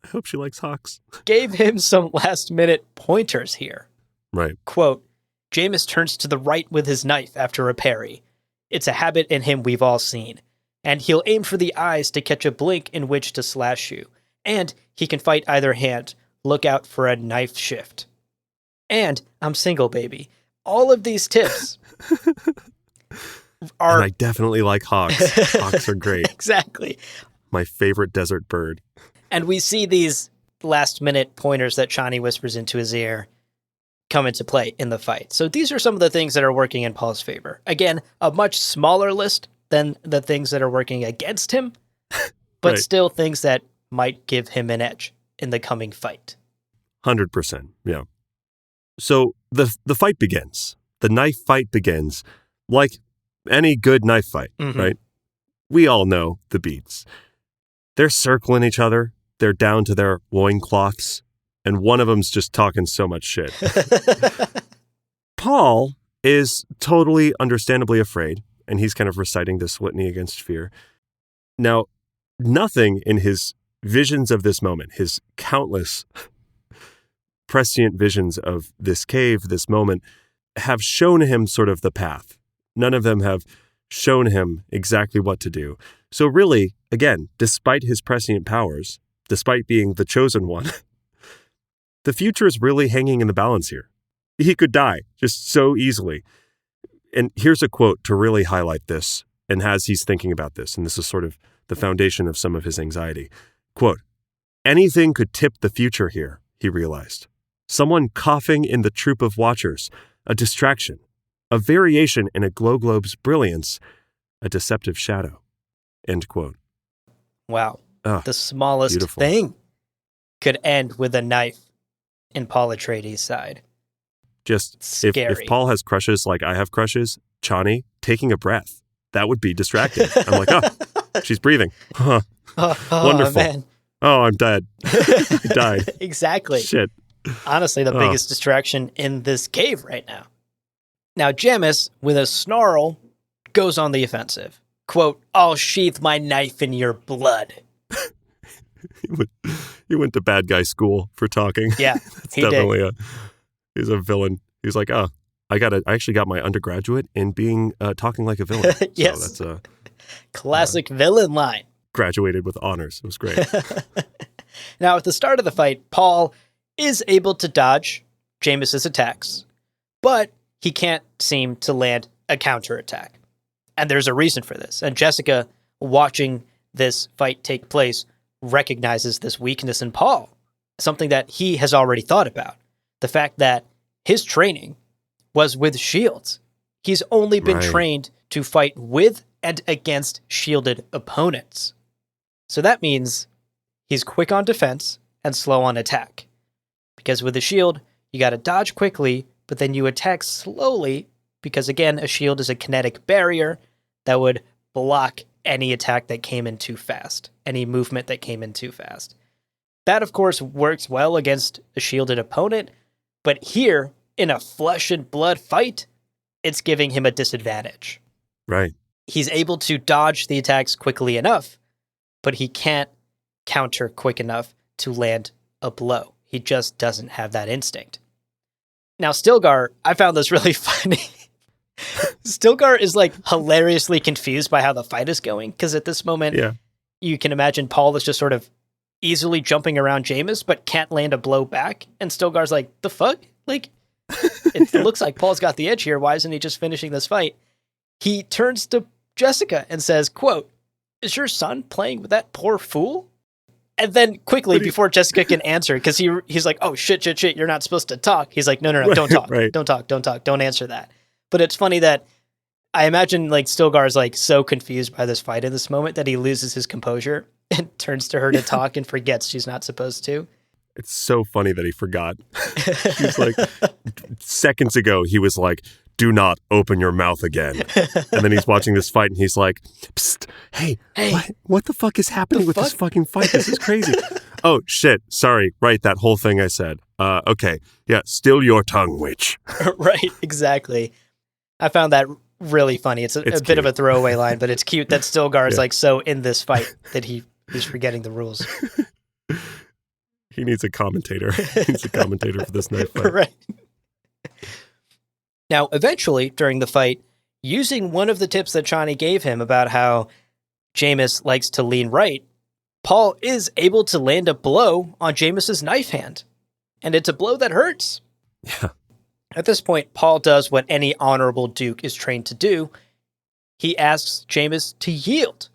I hope she likes hawks. gave him some last-minute pointers here. Right. Quote, Jameis turns to the right with his knife after a parry. It's a habit in him we've all seen. And he'll aim for the eyes to catch a blink in which to slash you. And he can fight either hand. Look out for a knife shift. And I'm single, baby. All of these tips are... And I definitely like hawks. Hawks are great. Exactly. My favorite desert bird. And we see these last-minute pointers that Chani whispers into his ear come into play in the fight. So these are some of the things that are working in Paul's favor. Again, a much smaller list than the things that are working against him, but Right. still things that might give him an edge in the coming fight. 100%. Yeah. So the fight begins. The knife fight begins like any good knife fight, right? We all know the beats. They're circling each other. They're down to their loincloths. And one of them's just talking so much shit. Paul is totally understandably afraid, and he's kind of reciting this litany against fear. Now, nothing in his visions of this moment, his countless prescient visions of this cave, this moment, have shown him sort of the path. None of them have shown him exactly what to do. So really, again, despite his prescient powers, despite being the chosen one, the future is really hanging in the balance here. He could die just so easily. And here's a quote to really highlight this, and as he's thinking about this, and this is sort of the foundation of some of his anxiety. Quote, anything could tip the future here, he realized. Someone coughing in the troop of watchers, a distraction, a variation in a glow globe's brilliance, a deceptive shadow. End quote. Wow. Ah, the smallest beautiful. thing could end with a knife in Paul Atreides' side. Just Scary. if Paul has crushes like I have crushes, Chani taking a breath, that would be distracting. I'm like, oh, she's breathing. Huh. Wonderful. Man. Oh, I'm dead. I died. Exactly. Shit. Honestly, the biggest distraction in this cave right now. Now, Jamis, with a snarl, goes on the offensive. Quote, I'll sheath my knife in your blood. He went to bad guy school for talking. Yeah, he definitely did. He's a villain. He's like, oh, I actually got my undergraduate in being talking like a villain. Yes. So that's Classic villain line. graduated with honors. It was great. Now, at the start of the fight, Paul is able to dodge Jameis's attacks, but he can't seem to land a counterattack. And there's a reason for this. And Jessica, watching this fight take place, recognizes this weakness in Paul, something that he has already thought about. The fact that his training was with shields. He's only been trained to fight with and against shielded opponents. So that means he's quick on defense and slow on attack. Because with a shield, you got to dodge quickly, but then you attack slowly, because again, a shield is a kinetic barrier that would block any attack that came in too fast, any movement that came in too fast. That, of course, works well against a shielded opponent, but here, in a flesh and blood fight, it's giving him a disadvantage. Right. He's able to dodge the attacks quickly enough, but he can't counter quick enough to land a blow. He just doesn't have that instinct. Now, Stilgar, I found this really funny. Stilgar is like hilariously confused by how the fight is going, because at this moment, you can imagine Paul is just sort of easily jumping around Jameis, but can't land a blow back. And Stilgar's like, the fuck? Like, it looks like Paul's got the edge here. Why isn't he just finishing this fight? He turns to Jessica and says, quote, is your son playing with that poor fool? And then quickly, before Jessica can answer, because he's like, oh, shit, you're not supposed to talk. He's like, no, don't talk. Don't talk. Don't answer that. But it's funny that I imagine like Stilgar is like so confused by this fight in this moment that he loses his composure and turns to her to talk and forgets she's not supposed to. It's so funny that he forgot. He's like, seconds ago, he was like, do not open your mouth again. And then he's watching this fight and he's like, psst, hey, what the fuck is happening with this fucking fight? This is crazy. Oh, shit. Sorry. Right, that whole thing I said. Okay. Yeah, still your tongue, witch. Right, exactly. I found that really funny. It's a bit of a throwaway line, but it's cute that Stilgar's like so in this fight that he's forgetting the rules. He needs a commentator. He needs a commentator for this knife fight. Right. Now, eventually, during the fight, using one of the tips that Chani gave him about how Jameis likes to lean right, Paul is able to land a blow on Jameis's knife hand. And it's a blow that hurts. Yeah. At this point, Paul does what any honorable Duke is trained to do. He asks Jameis to yield.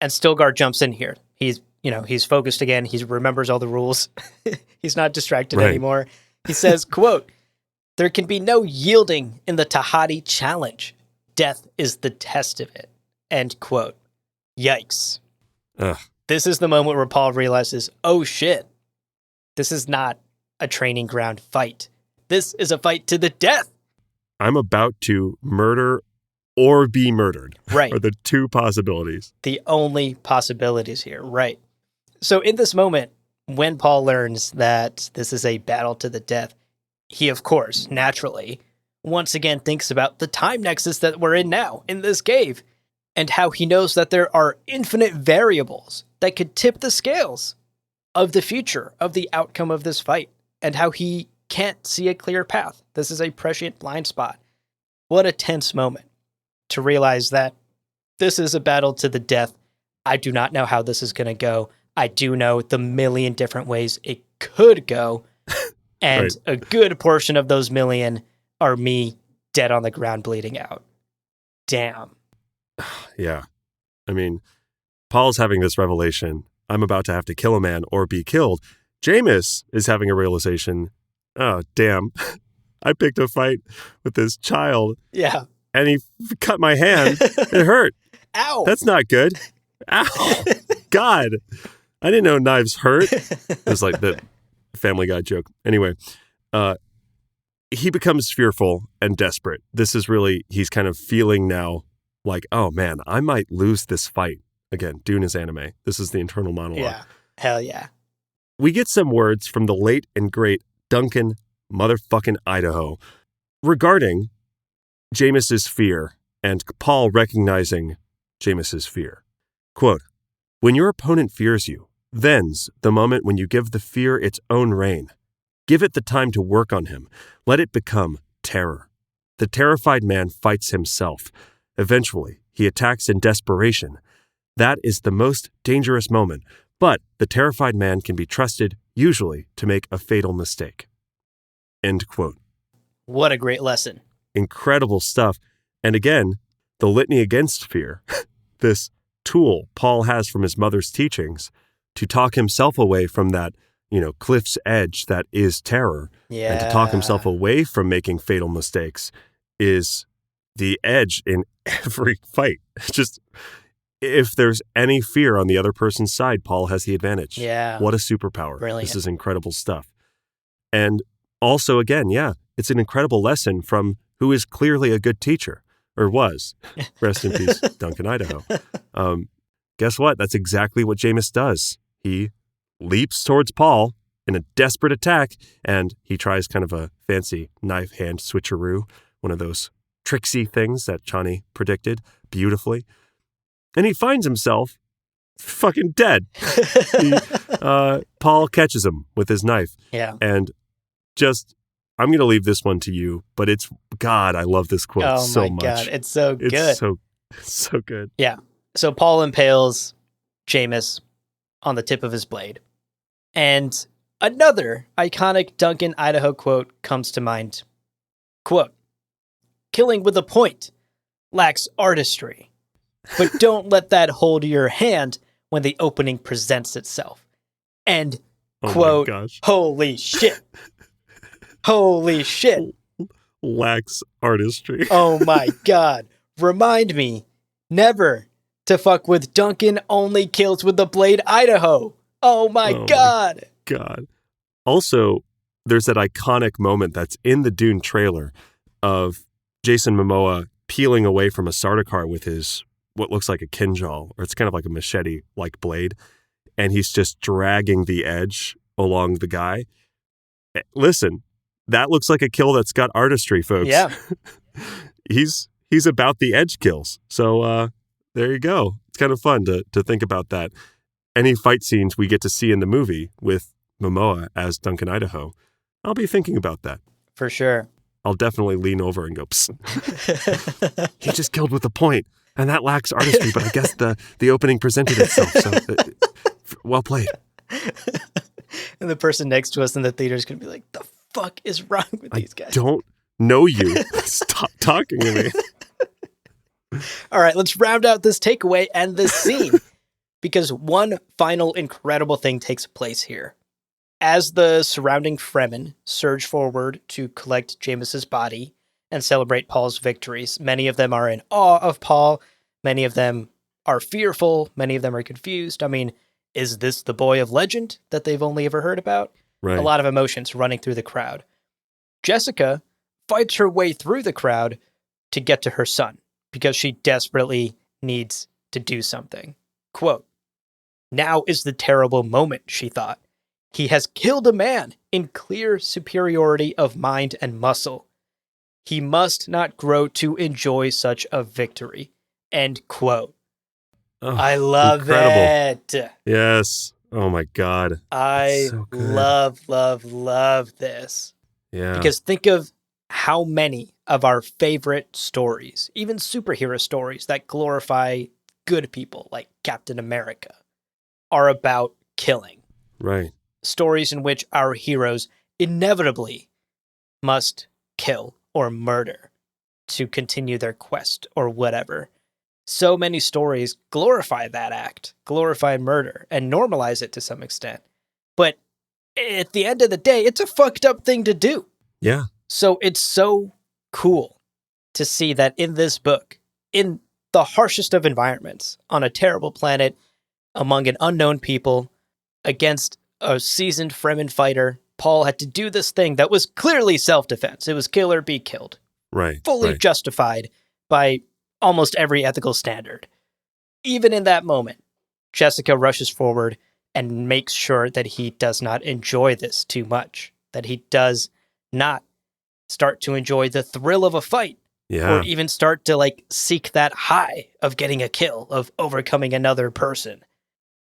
And Stilgar jumps in here. He's focused again. He remembers all the rules. He's not distracted anymore. He says, quote, "There can be no yielding in the Tahati challenge. Death is the test of it." End quote. Yikes. Ugh. This is the moment where Paul realizes, oh shit, this is not a training ground fight. This is a fight to the death. I'm about to murder or be murdered. Right. Are the two possibilities. The only possibilities here. Right. So in this moment, when Paul learns that this is a battle to the death, he, of course, naturally, once again thinks about the time nexus that we're in now, in this cave, and how he knows that there are infinite variables that could tip the scales of the future, of the outcome of this fight, and how he can't see a clear path. This is a prescient blind spot. What a tense moment to realize that this is a battle to the death. I do not know how this is going to go. I do know the million different ways it could go. And Right. a good portion of those million are me dead on the ground bleeding out. Damn. Yeah. I mean, Paul's having this revelation. I'm about to have to kill a man or be killed. Jameis is having a realization. Oh, damn. I picked a fight with this child. Yeah. And he cut my hand. It hurt. Ow. That's not good. Ow. God. I didn't know knives hurt. It's like the Family Guy joke. Anyway, he becomes fearful and desperate. This is really, he's kind of feeling now like, oh man, I might lose this fight. Again, Dune is anime. This is the internal monologue. Yeah. Hell yeah. We get some words from the late and great Duncan motherfucking Idaho regarding Jameis's fear and Paul recognizing Jameis's fear. Quote, "When your opponent fears you, then's the moment when you give the fear its own reign. Give it the time to work on him. Let it become terror. The terrified man fights himself. Eventually, he attacks in desperation. That is the most dangerous moment, but the terrified man can be trusted, usually, to make a fatal mistake." End quote. What a great lesson. Incredible stuff. And again, the litany against fear, this tool Paul has from his mother's teachings to talk himself away from that, cliff's edge that is terror. Yeah. And to talk himself away from making fatal mistakes is the edge in every fight. It's just, if there's any fear on the other person's side, Paul has the advantage. Yeah. What a superpower. Brilliant. This is incredible stuff. And also, again, yeah, it's an incredible lesson from who is clearly a good teacher, or was. Rest in peace, Duncan, Idaho. Guess what? That's exactly what Jameis does. He leaps towards Paul in a desperate attack, and he tries kind of a fancy knife hand switcheroo, one of those tricksy things that Chani predicted beautifully. And he finds himself fucking dead. Paul catches him with his knife. Yeah. And just, I'm going to leave this one to you, but it's, God, I love this quote so much. Oh my God, it's so good. It's so good. Yeah. So Paul impales Jameis on the tip of his blade. And another iconic Duncan, Idaho quote comes to mind. Quote, "Killing with a point lacks artistry, but don't let that hold your hand when the opening presents itself." And quote, holy shit. Holy shit. Lacks artistry. Oh my God. Remind me never to fuck with Duncan only kills with the blade Idaho. Oh my God. My God. Also, there's that iconic moment that's in the Dune trailer of Jason Momoa peeling away from a Sardaukar with his, what looks like a kinjal, or it's kind of like a machete-like blade. and he's just dragging the edge along the guy. Listen, that looks like a kill that's got artistry, folks. Yeah. He's about the edge kills. So there you go. It's kind of fun to think about that. Any fight scenes we get to see in the movie with Momoa as Duncan Idaho, I'll be thinking about that. For sure. I'll definitely lean over and go, psst. He just killed with a point, and that lacks artistry, but I guess the opening presented itself, so well played. And the person next to us in the theater is going to be like, the fuck is wrong with these guys? I don't know you. Stop talking to me. All right, let's round out this takeaway and this scene, because one final incredible thing takes place here. As the surrounding Fremen surge forward to collect Jameis's body and celebrate Paul's victories, many of them are in awe of Paul. Many of them are fearful. Many of them are confused. I mean, is this the boy of legend that they've only ever heard about? Right. A lot of emotions running through the crowd. Jessica fights her way through the crowd to get to her son because she desperately needs to do something. Quote, "Now is the terrible moment," she thought. "He has killed a man in clear superiority of mind and muscle. He must not grow to enjoy such a victory." End quote. Oh, I love incredible. it. Yes. Oh my God. I so good. love this. Yeah. Because think of how many of our favorite stories, even superhero stories that glorify good people like Captain America, are about killing. Right. Stories in which our heroes inevitably must kill or murder to continue their quest or whatever. So many stories glorify that act, glorify murder, and normalize it to some extent. But at the end of the day, it's a fucked up thing to do. Yeah. So it's so cool to see that in this book, in the harshest of environments, on a terrible planet, among an unknown people, against a seasoned Fremen fighter, Paul had to do this thing that was clearly self-defense. It was kill or be killed. Right. Fully justified by almost every ethical standard. Even in that moment, Jessica rushes forward and makes sure that he does not enjoy this too much, that he does not start to enjoy the thrill of a fight, or even start to seek that high of getting a kill, of overcoming another person.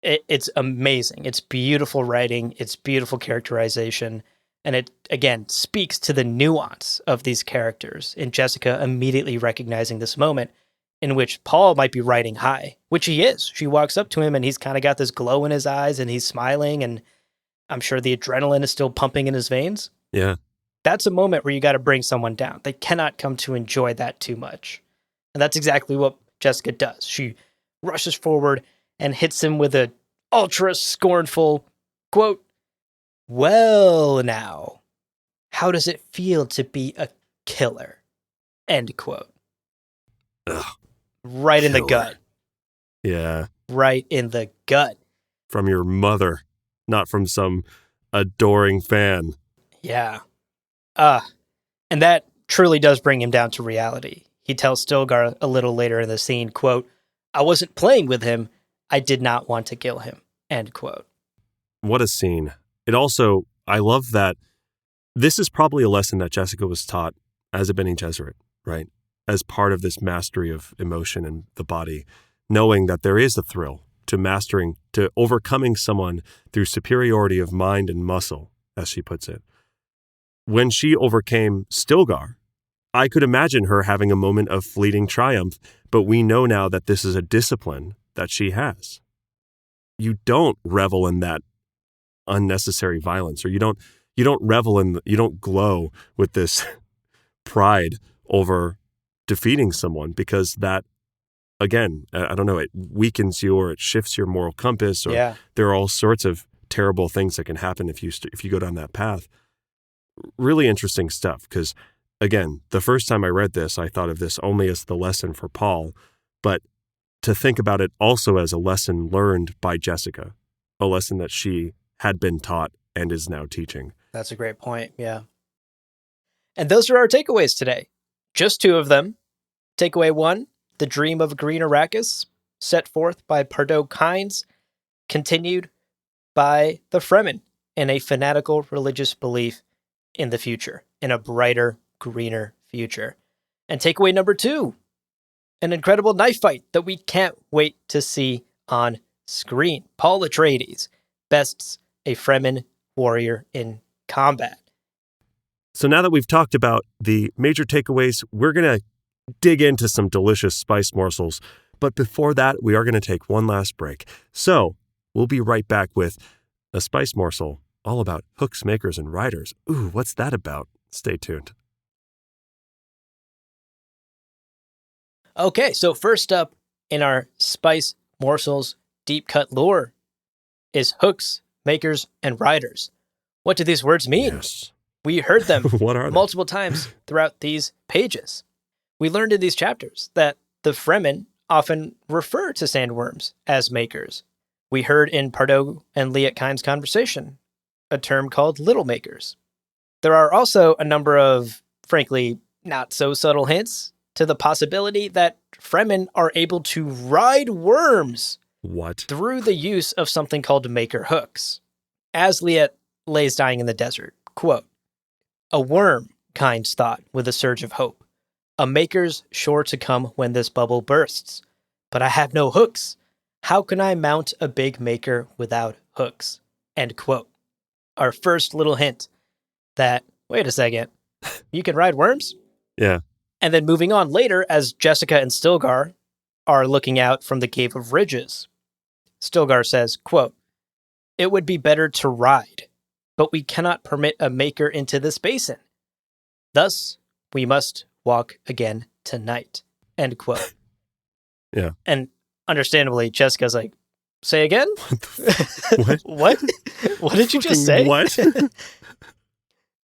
It's amazing. It's beautiful writing. It's beautiful characterization. And it, again, speaks to the nuance of these characters, in Jessica immediately recognizing this moment in which Paul might be riding high, which he is. She walks up to him and he's kind of got this glow in his eyes and he's smiling, and I'm sure the adrenaline is still pumping in his veins. Yeah. That's a moment where you got to bring someone down. They cannot come to enjoy that too much. And that's exactly what Jessica does. She rushes forward and hits him with a ultra scornful quote, "Well now, how does it feel to be a killer?" End quote. Ugh. Right in the gut. Yeah. Right in the gut. From your mother, not from some adoring fan. Yeah. And that truly does bring him down to reality. He tells Stilgar a little later in the scene, quote, "I wasn't playing with him. I did not want to kill him." End quote. What a scene. It also, I love that this is probably a lesson that Jessica was taught as a Bene Gesserit, right? As part of this mastery of emotion and the body, knowing that there is a thrill to mastering, to overcoming someone through superiority of mind and muscle, as she puts it. When she overcame Stilgar, I could imagine her having a moment of fleeting triumph, but we know now that this is a discipline that she has. You don't revel in that unnecessary violence, or you don't revel in, you don't glow with this pride over defeating someone, because that, again, I don't know, it weakens you or it shifts your moral compass, or there are all sorts of terrible things that can happen if you go down that path. Really interesting stuff, because again, the first time I read this, I thought of this only as the lesson for Paul, but to think about it also as a lesson learned by Jessica, a lesson that she had been taught and is now teaching. That's a great point, yeah. And those are our takeaways today. Just two of them. Takeaway 1, The Dream of Green Arrakis, set forth by Pardo Kynes, continued by the Fremen in a fanatical religious belief in the future, in a brighter, greener future. And takeaway number 2, an incredible knife fight that we can't wait to see on screen. Paul Atreides bests a Fremen warrior in combat. So now that we've talked about the major takeaways, we're going to dig into some delicious spice morsels. But before that, we are going to take one last break. So we'll be right back with a spice morsel all about hooks, makers, and riders. Ooh, what's that about? Stay tuned. Okay, so first up in our spice morsels deep cut lore is hooks, makers, and riders. What do these words mean? Yes. We heard them What are they? multiple times throughout these pages. We learned in these chapters that the Fremen often refer to sandworms as makers. We heard in Pardo and Liet-Kyne's conversation a term called little makers. There are also a number of, frankly, not so subtle hints to the possibility that Fremen are able to ride worms What? through the use of something called maker hooks. As Liet lays dying in the desert, quote, "A worm, Kynes thought with a surge of hope. A maker's sure to come when this bubble bursts. But I have no hooks. How can I mount a big maker without hooks?" End quote. Our first little hint that, wait a second, you can ride worms? Yeah. And then moving on later, as Jessica and Stilgar are looking out from the Cave of Ridges, Stilgar says, quote, "It would be better to ride, but we cannot permit a maker into this basin. Thus, we must walk again tonight." End quote. Yeah. And understandably, Jessica's like, say again? What? What? What did you just say? What?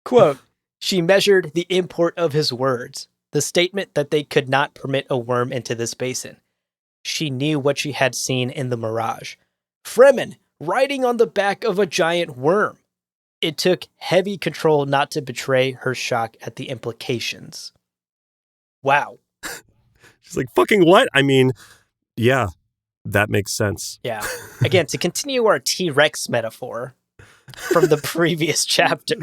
Quote, "She measured the import of his words, the statement that they could not permit a worm into this basin. She knew what she had seen in the mirage. Fremen riding on the back of a giant worm. It took heavy control not to betray her shock at the implications." Wow. She's like, fucking what? I mean, yeah, that makes sense. Yeah. Again, to continue our T-Rex metaphor from the previous chapter,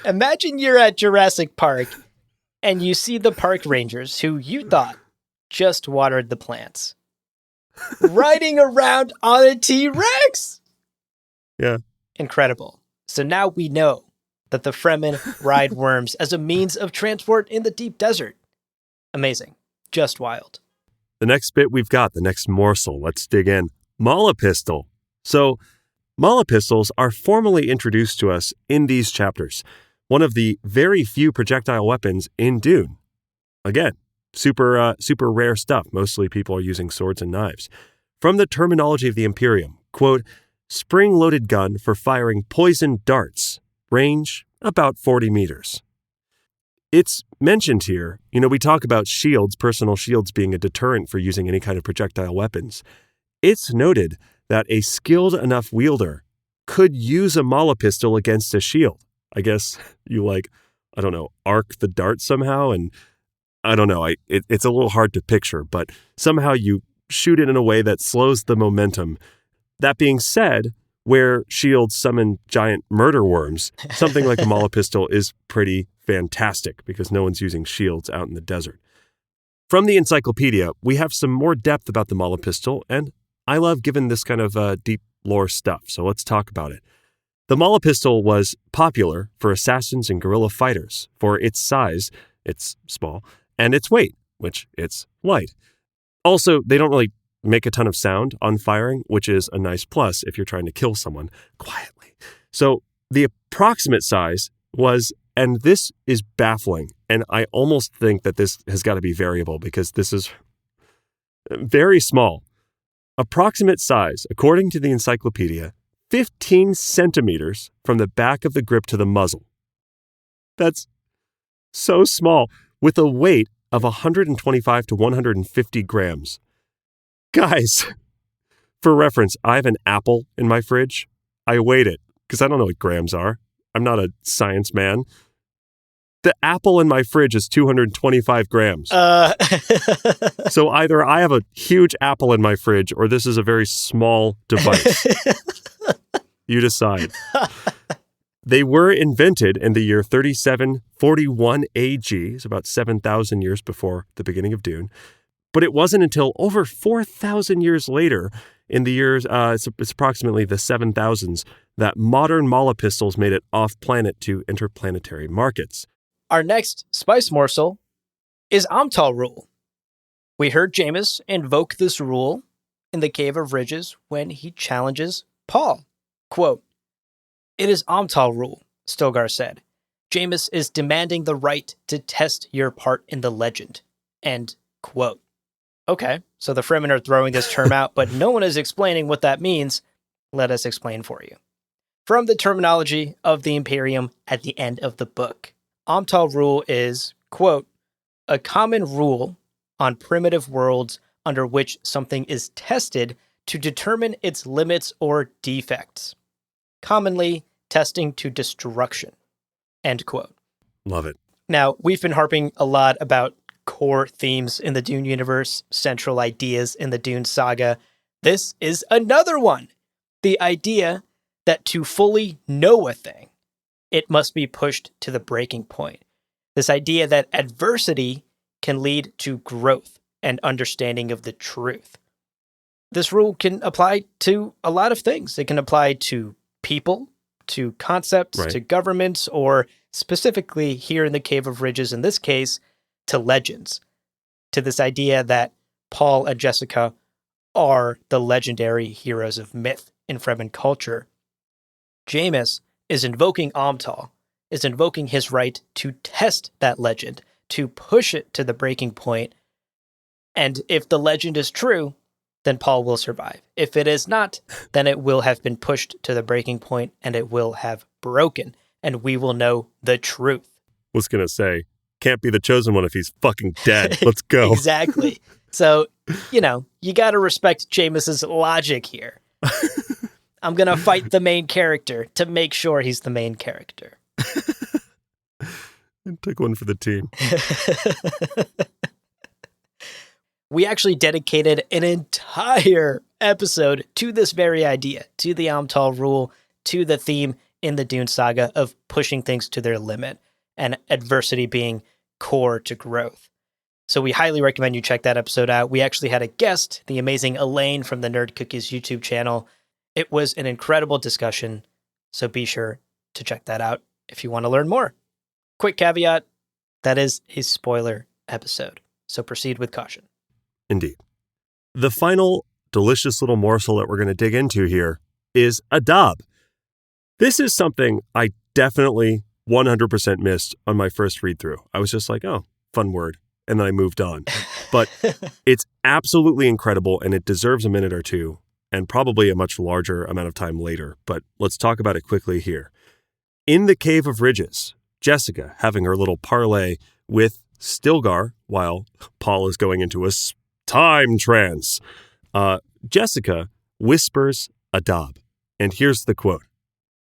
imagine you're at Jurassic Park and you see the park rangers who you thought just watered the plants riding around on a T-Rex. Yeah. Incredible. So now we know that the Fremen ride worms as a means of transport in the deep desert. Amazing. Just wild. The next bit we've got, the next morsel. Let's dig in. Mala pistol. So, Mala pistols are formally introduced to us in these chapters. One of the very few projectile weapons in Dune. Again, super rare stuff. Mostly people are using swords and knives. From the terminology of the Imperium, quote, "Spring-loaded gun for firing poison darts. Range about 40 meters." It's mentioned here, we talk about shields, personal shields being a deterrent for using any kind of projectile weapons. It's noted that a skilled enough wielder could use a Mala pistol against a shield. I guess you arc the dart somehow, and I don't know, it's a little hard to picture, but somehow you shoot it in a way that slows the momentum. That being said, where shields summon giant murder worms, something like a Mala pistol is pretty fantastic because no one's using shields out in the desert. From the encyclopedia, we have some more depth about the Mala pistol, and I love giving this kind of deep lore stuff, so let's talk about it. The Mala pistol was popular for assassins and guerrilla fighters for its size, it's small, and its weight, which it's light. Also, they don't really make a ton of sound on firing, which is a nice plus if you're trying to kill someone quietly. So the approximate size was, and this is baffling, and I almost think that this has got to be variable because this is very small. Approximate size, according to the encyclopedia, 15 centimeters from the back of the grip to the muzzle. That's so small, with a weight of 125 to 150 grams. Guys, for reference, I have an apple in my fridge. I weighed it because I don't know what grams are. I'm not a science man. The apple in my fridge is 225 grams. So either I have a huge apple in my fridge or this is a very small device. You decide. They were invented in the year 3741 AG, it's about 7,000 years before the beginning of Dune. But it wasn't until over 4,000 years later, in the years, it's approximately the 7,000s, that modern mala pistols made it off-planet to interplanetary markets. Our next spice morsel is Amtal rule. We heard Jameis invoke this rule in the Cave of Ridges when he challenges Paul. Quote, "It is Amtal rule," Stilgar said. "Jameis is demanding the right to test your part in the legend." End quote. Okay, so the Fremen are throwing this term out, but no one is explaining what that means. Let us explain for you. From the terminology of the Imperium at the end of the book, Amtal rule is, quote, "a common rule on primitive worlds under which something is tested to determine its limits or defects. Commonly testing to destruction." End quote. Love it. Now, we've been harping a lot about core themes in the Dune universe, central ideas in the Dune saga. This is another one. The idea that to fully know a thing, it must be pushed to the breaking point. This idea that adversity can lead to growth and understanding of the truth. This rule can apply to a lot of things. It can apply to people, to concepts, right, to governments, or specifically here in the Cave of Ridges, in this case, to legends, to this idea that Paul and Jessica are the legendary heroes of myth in Fremen culture. Jameis is invoking Amtal, is invoking his right to test that legend, to push it to the breaking point. And if the legend is true, then Paul will survive. If it is not, then it will have been pushed to the breaking point and it will have broken, and we will know the truth. Was going to say, can't be the chosen one if he's fucking dead. Let's go. Exactly. So, you got to respect Jameis's logic here. I'm going to fight the main character to make sure he's the main character. Took one for the team. We actually dedicated an entire episode to this very idea, to the Amtal rule, to the theme in the Dune saga of pushing things to their limit and adversity being core to growth. So we highly recommend you check that episode out. We actually had a guest, the amazing Elaine from the Nerd Cookies YouTube channel. It was an incredible discussion, so be sure to check that out if you want to learn more. Quick caveat, that is a spoiler episode, so proceed with caution. Indeed. The final delicious little morsel that we're going to dig into here is adab. This is something I definitely 100% missed on my first read through. I was just like, oh, fun word. And then I moved on. But it's absolutely incredible and it deserves a minute or two and probably a much larger amount of time later. But let's talk about it quickly here. In the Cave of Ridges, Jessica having her little parlay with Stilgar while Paul is going into a time trance. Jessica whispers adab. And here's the quote.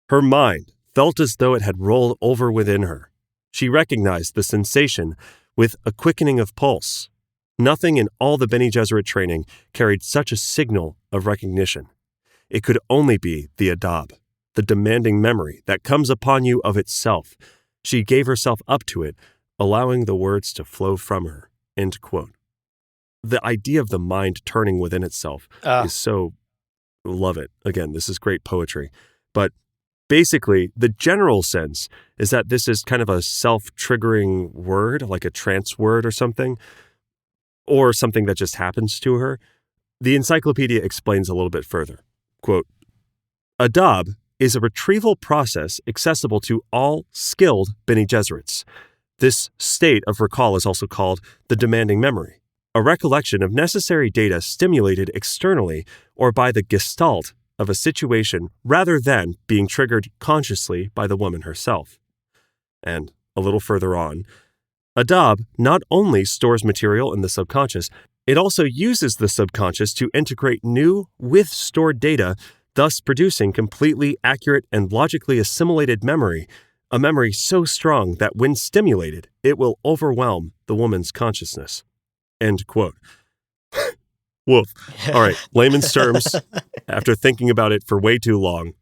Her mind felt as though it had rolled over within her. She recognized the sensation with a quickening of pulse. Nothing in all the Bene Gesserit training carried such a signal of recognition. It could only be the adab, the demanding memory that comes upon you of itself. She gave herself up to it, allowing the words to flow from her. End quote. The idea of the mind turning within itself is so... Love it. Again, this is great poetry. But basically, the general sense is that this is kind of a self-triggering word, like a trance word or something that just happens to her. The encyclopedia explains a little bit further. Quote, adab is a retrieval process accessible to all skilled Bene Gesserits. This state of recall is also called the demanding memory, a recollection of necessary data stimulated externally or by the gestalt of a situation rather than being triggered consciously by the woman herself. And a little further on, adab not only stores material in the subconscious, it also uses the subconscious to integrate new with stored data, thus producing completely accurate and logically assimilated memory, a memory so strong that when stimulated, it will overwhelm the woman's consciousness. End quote. Woof. All right, layman's terms, after thinking about it for way too long,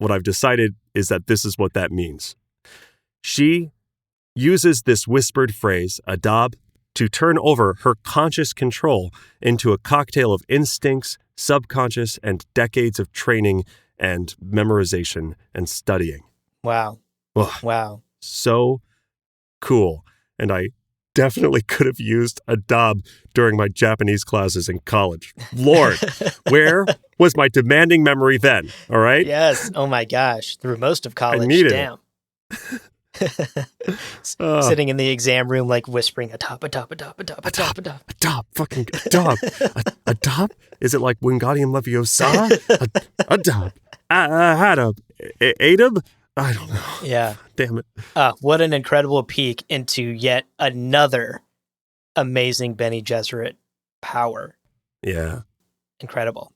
what I've decided is that this is what that means. She uses this whispered phrase, adab, to turn over her conscious control into a cocktail of instincts, subconscious, and decades of training and memorization and studying. Wow. Ugh, Wow. so cool. And I definitely could have used adab during my Japanese classes in college. Lord, where was my demanding memory then? All right? Yes. Oh my gosh. Through most of college. needed Damn. Sitting in the exam room, like whispering, adab, adab, adab, adab, adab, adab. Adab, fucking adab. Adab? Is it like Wingardium Leviosa? Adab. Hadab. Adab? I don't know. Yeah. Damn it. What an incredible peek into yet another amazing Bene Gesserit power. Yeah. Incredible.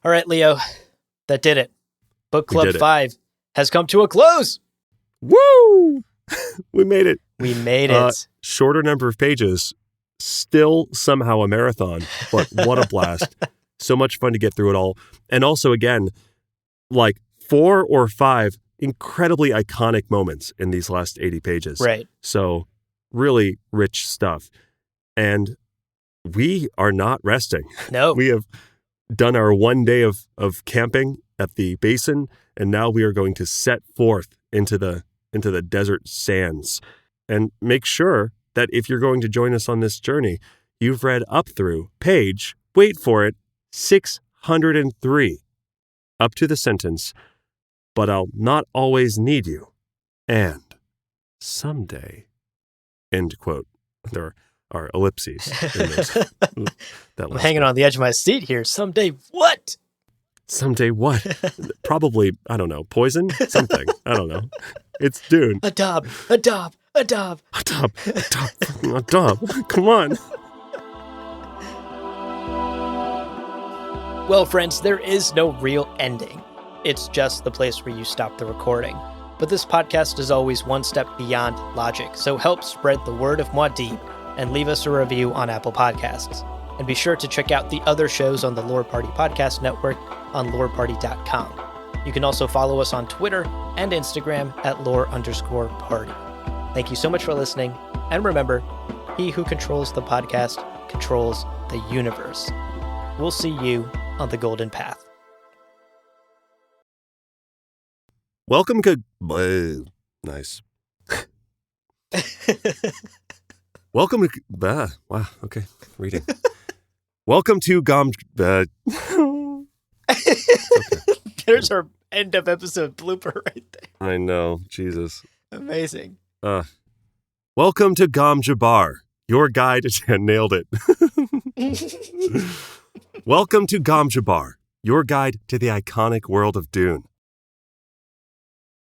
All right, Leo, that did it. Book Club 5 has come to a close. Woo! We made it. We made it. Shorter number of pages, still somehow a marathon, but what a blast. So much fun to get through it all. And also, again, like 4 or 5 incredibly iconic moments in these last 80 pages. Right. So really rich stuff. And we are not resting. No. We have done our 1 day of camping at the basin, and now we are going to set forth into the desert sands. And make sure that if you're going to join us on this journey, you've read up through page, wait for it, 603, up to the sentence, "But I'll not always need you, and someday," end quote. There are ellipses in those. I'm hanging on the edge of my seat here. Someday what? Someday what? Probably, I don't know, poison? Something. I don't know. It's Dune. Adab, adab, adab. Adab, adab, fucking adab. Come on. Well, friends, there is no real ending. It's just the place where you stop the recording. But this podcast is always one step beyond logic, so help spread the word of Muad'Dib and leave us a review on Apple Podcasts. And be sure to check out the other shows on the Lore Party Podcast Network on loreparty.com. You can also follow us on Twitter and Instagram at lore_party. Thank you so much for listening. And remember, he who controls the podcast controls the universe. We'll see you on the Golden Path. Welcome to... nice. Welcome to... wow, okay, reading. Welcome to okay. There's our end of episode blooper right there. I know, Jesus. Amazing. Welcome to Gom Jabbar, your guide to... nailed it. Welcome to Gom Jabbar, your guide to the iconic world of Dune.